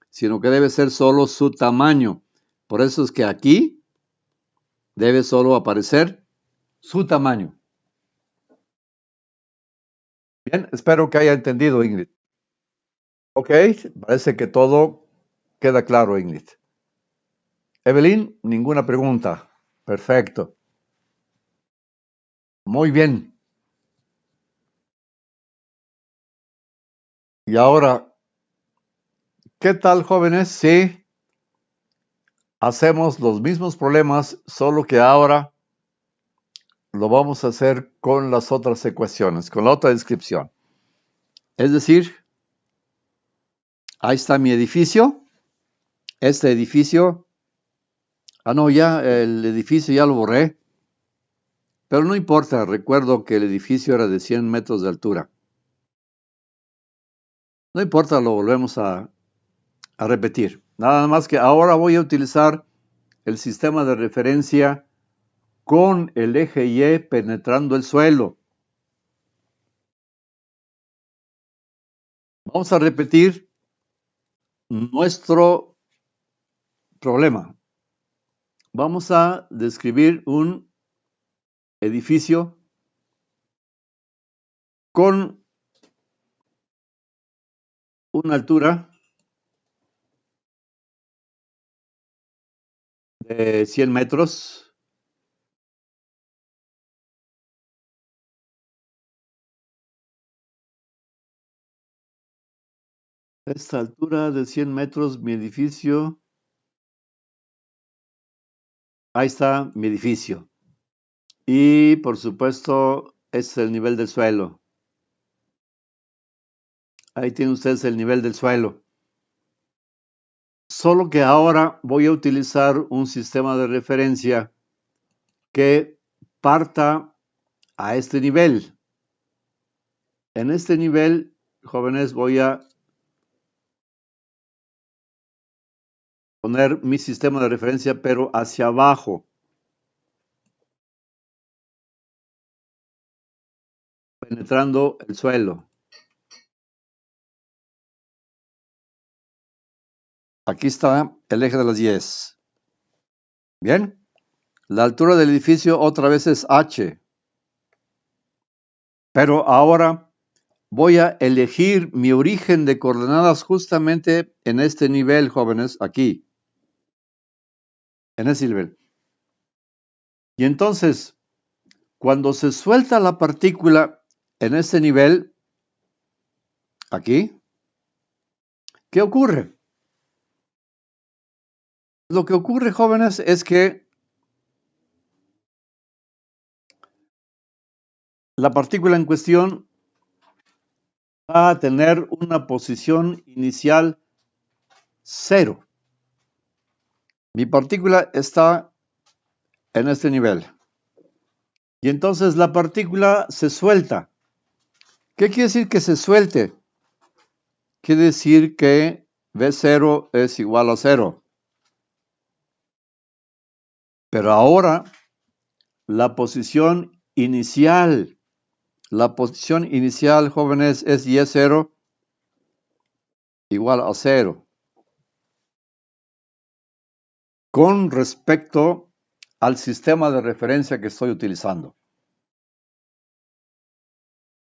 sino que debe ser solo su tamaño. Por eso es que aquí debe solo aparecer su tamaño. Bien, espero que haya entendido, Ingrid. Ok, parece que todo queda claro, Ingrid. Evelyn, ninguna pregunta. Perfecto. Muy bien. Y ahora, ¿qué tal, jóvenes, si hacemos los mismos problemas, solo que ahora lo vamos a hacer con las otras ecuaciones, con la otra descripción? Es decir, ahí está mi edificio. Este edificio, no, ya el edificio ya lo borré, pero no importa, recuerdo que el edificio era de 100 metros de altura. No importa, lo volvemos a a repetir. Nada más que ahora voy a utilizar el sistema de referencia con el eje Y penetrando el suelo. Vamos a repetir nuestro problema. Vamos a describir un edificio con una altura de 100 metros. A esta altura de 100 metros, mi edificio. Ahí está mi edificio. Y por supuesto, es el nivel del suelo. Ahí tienen ustedes el nivel del suelo. Solo que ahora voy a utilizar un sistema de referencia que parta a este nivel. En este nivel, jóvenes, voy a poner mi sistema de referencia, pero hacia abajo, penetrando el suelo. Aquí está el eje de las 10. Bien, la altura del edificio otra vez es H. Pero ahora voy a elegir mi origen de coordenadas justamente en este nivel, jóvenes, aquí. En ese nivel. Y entonces, cuando se suelta la partícula en este nivel, aquí, ¿qué ocurre? Lo que ocurre, jóvenes, es que la partícula en cuestión va a tener una posición inicial 0. Mi partícula está en este nivel. Y entonces la partícula se suelta. ¿Qué quiere decir que se suelte? Quiere decir que V0 es igual a 0. Pero ahora la posición inicial, jóvenes, es Y0 igual a 0. Con respecto al sistema de referencia que estoy utilizando.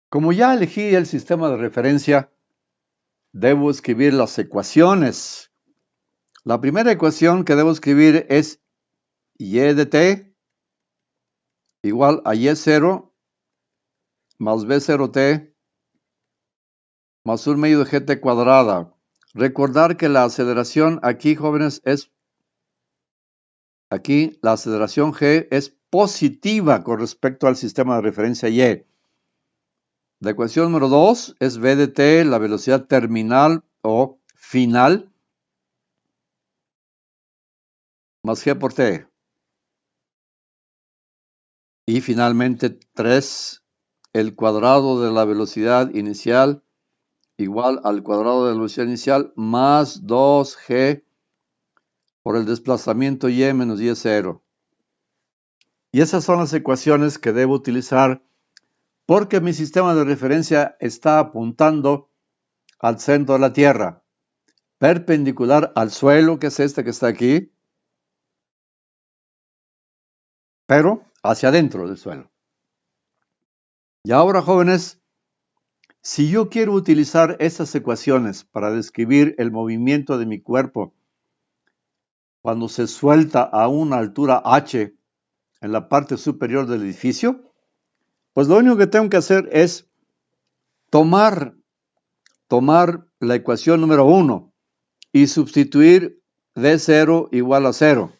Como ya elegí el sistema de referencia, debo escribir las ecuaciones. La primera ecuación que debo escribir es y de t igual a y0 más b0t más 1 medio de gt cuadrada. Recordar que la aceleración aquí, jóvenes, es aquí la aceleración g es positiva con respecto al sistema de referencia y. La ecuación número 2 es v de t, la velocidad terminal o final, más g por t. Y finalmente 3, el cuadrado de la velocidad inicial igual al cuadrado de la velocidad inicial más 2g por el desplazamiento y menos y0. Y esas son las ecuaciones que debo utilizar porque mi sistema de referencia está apuntando al centro de la Tierra, perpendicular al suelo, que es este que está aquí, pero hacia adentro del suelo. Y ahora, jóvenes, si yo quiero utilizar estas ecuaciones para describir el movimiento de mi cuerpo cuando se suelta a una altura h en la parte superior del edificio, pues lo único que tengo que hacer es tomar la ecuación número 1 y sustituir d0 igual a 0.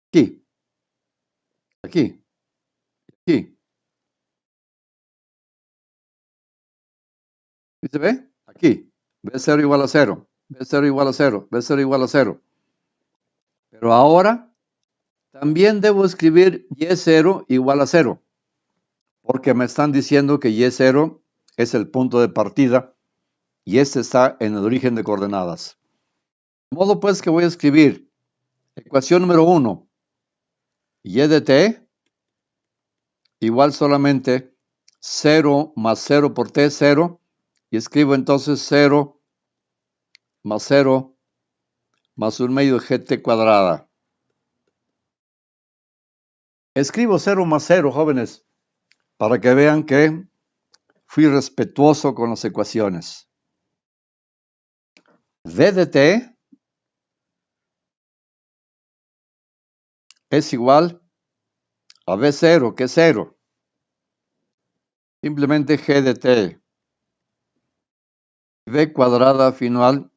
Aquí, aquí, aquí. ¿Se ve? Aquí. B0 igual a 0. B0 igual a 0. B0 igual a 0. Pero ahora también debo escribir Y0 igual a 0. Porque me están diciendo que Y0 es el punto de partida y este está en el origen de coordenadas. De modo pues que voy a escribir ecuación número 1, y de t igual solamente 0 más 0 por t, 0, y escribo entonces 0 más 0 más 1 medio de gt cuadrada. Escribo 0 más 0, jóvenes, para que vean que fui respetuoso con las ecuaciones. V de t es igual a V0, que es 0. Simplemente G de t. V cuadrada final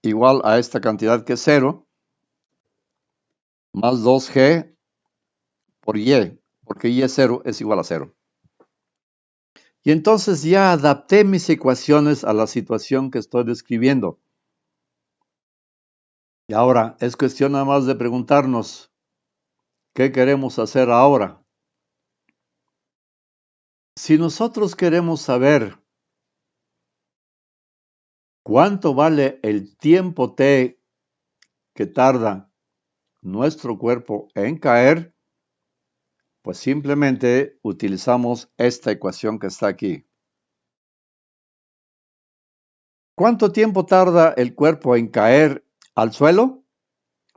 igual a esta cantidad que es 0, más 2G por Y, porque Y es 0, es igual a 0. Y entonces ya adapté mis ecuaciones a la situación que estoy describiendo. Y ahora es cuestión nada más de preguntarnos, ¿qué queremos hacer ahora? Si nosotros queremos saber cuánto vale el tiempo t que tarda nuestro cuerpo en caer, pues simplemente utilizamos esta ecuación que está aquí. ¿Cuánto tiempo tarda el cuerpo en caer al suelo?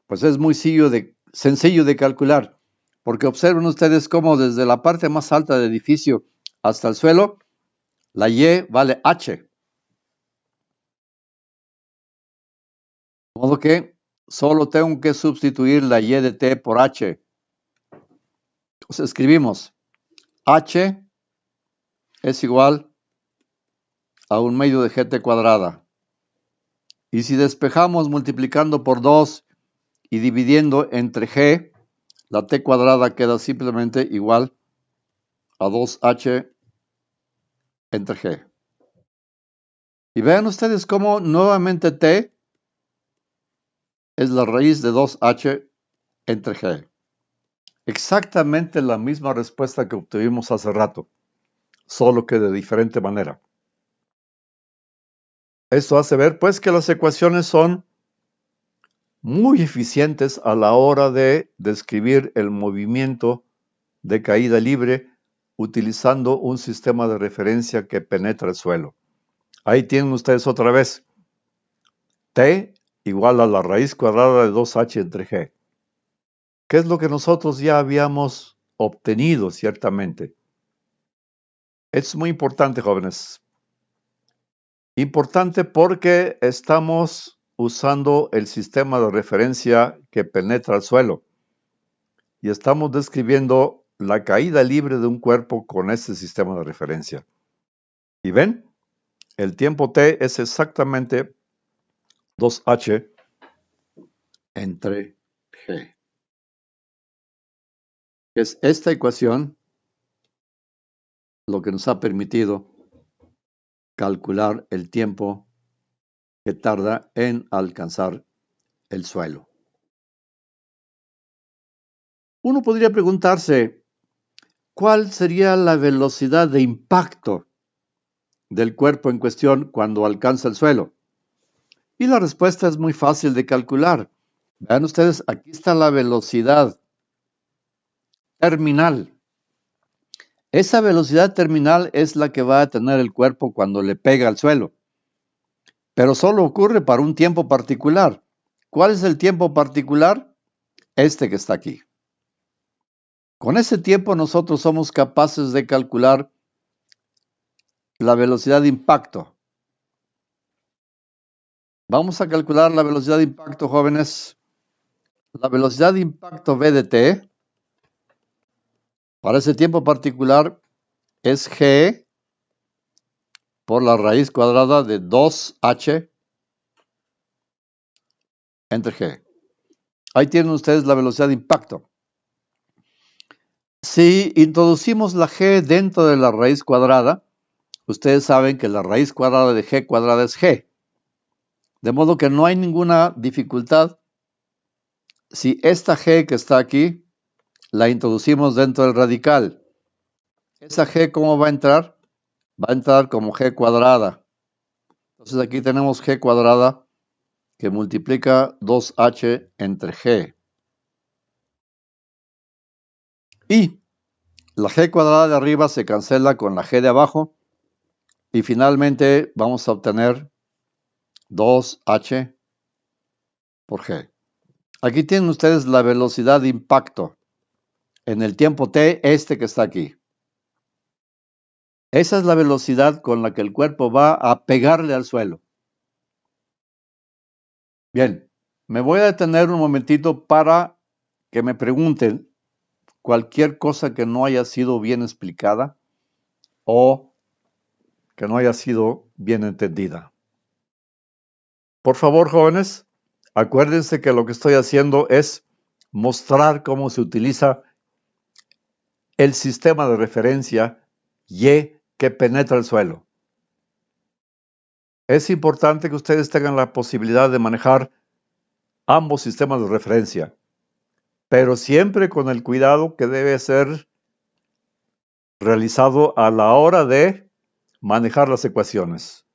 Pues es muy sencillo de calcular, porque observen ustedes cómo desde la parte más alta del edificio hasta el suelo, la Y vale H. De modo que solo tengo que sustituir la Y de T por H. Entonces escribimos H es igual a 1 medio de gt cuadrada. Y si despejamos multiplicando por 2 y dividiendo entre g, la t cuadrada queda simplemente igual a 2h entre g. Y vean ustedes cómo nuevamente t es la raíz de 2h entre g. Exactamente la misma respuesta que obtuvimos hace rato, solo que de diferente manera. Esto hace ver pues que las ecuaciones son muy eficientes a la hora de describir el movimiento de caída libre utilizando un sistema de referencia que penetra el suelo. Ahí tienen ustedes otra vez. T igual a la raíz cuadrada de 2h entre g. ¿Qué es lo que nosotros ya habíamos obtenido ciertamente? Es muy importante, jóvenes. Importante porque estamos usando el sistema de referencia que penetra el suelo y estamos describiendo la caída libre de un cuerpo con este sistema de referencia. ¿Y ven? El tiempo t es exactamente 2h entre g. Es esta ecuación lo que nos ha permitido calcular el tiempo que tarda en alcanzar el suelo. Uno podría preguntarse, ¿cuál sería la velocidad de impacto del cuerpo en cuestión cuando alcanza el suelo? Y la respuesta es muy fácil de calcular. Vean ustedes, aquí está la velocidad terminal. Esa velocidad terminal es la que va a tener el cuerpo cuando le pega al suelo. Pero solo ocurre para un tiempo particular. ¿Cuál es el tiempo particular? Este que está aquí. Con ese tiempo nosotros somos capaces de calcular la velocidad de impacto. Vamos a calcular la velocidad de impacto, jóvenes. La velocidad de impacto v de t para ese tiempo particular es g por la raíz cuadrada de 2h entre g. Ahí tienen ustedes la velocidad de impacto. Si introducimos la g dentro de la raíz cuadrada, ustedes saben que la raíz cuadrada de g cuadrada es g. De modo que no hay ninguna dificultad si esta g que está aquí la introducimos dentro del radical. ¿Esa g cómo va a entrar? Va a entrar como g cuadrada. Entonces aquí tenemos g cuadrada que multiplica 2h entre g. Y la g cuadrada de arriba se cancela con la g de abajo. Y finalmente vamos a obtener 2h por g. Aquí tienen ustedes la velocidad de impacto en el tiempo t, que está aquí. Esa es la velocidad con la que el cuerpo va a pegarle al suelo. Bien, me voy a detener un momentito para que me pregunten cualquier cosa que no haya sido bien explicada o que no haya sido bien entendida. Por favor, jóvenes, acuérdense que lo que estoy haciendo es mostrar cómo se utiliza el sistema de referencia Y que penetra el suelo. Es importante que ustedes tengan la posibilidad de manejar ambos sistemas de referencia, pero siempre con el cuidado que debe ser realizado a la hora de manejar las ecuaciones.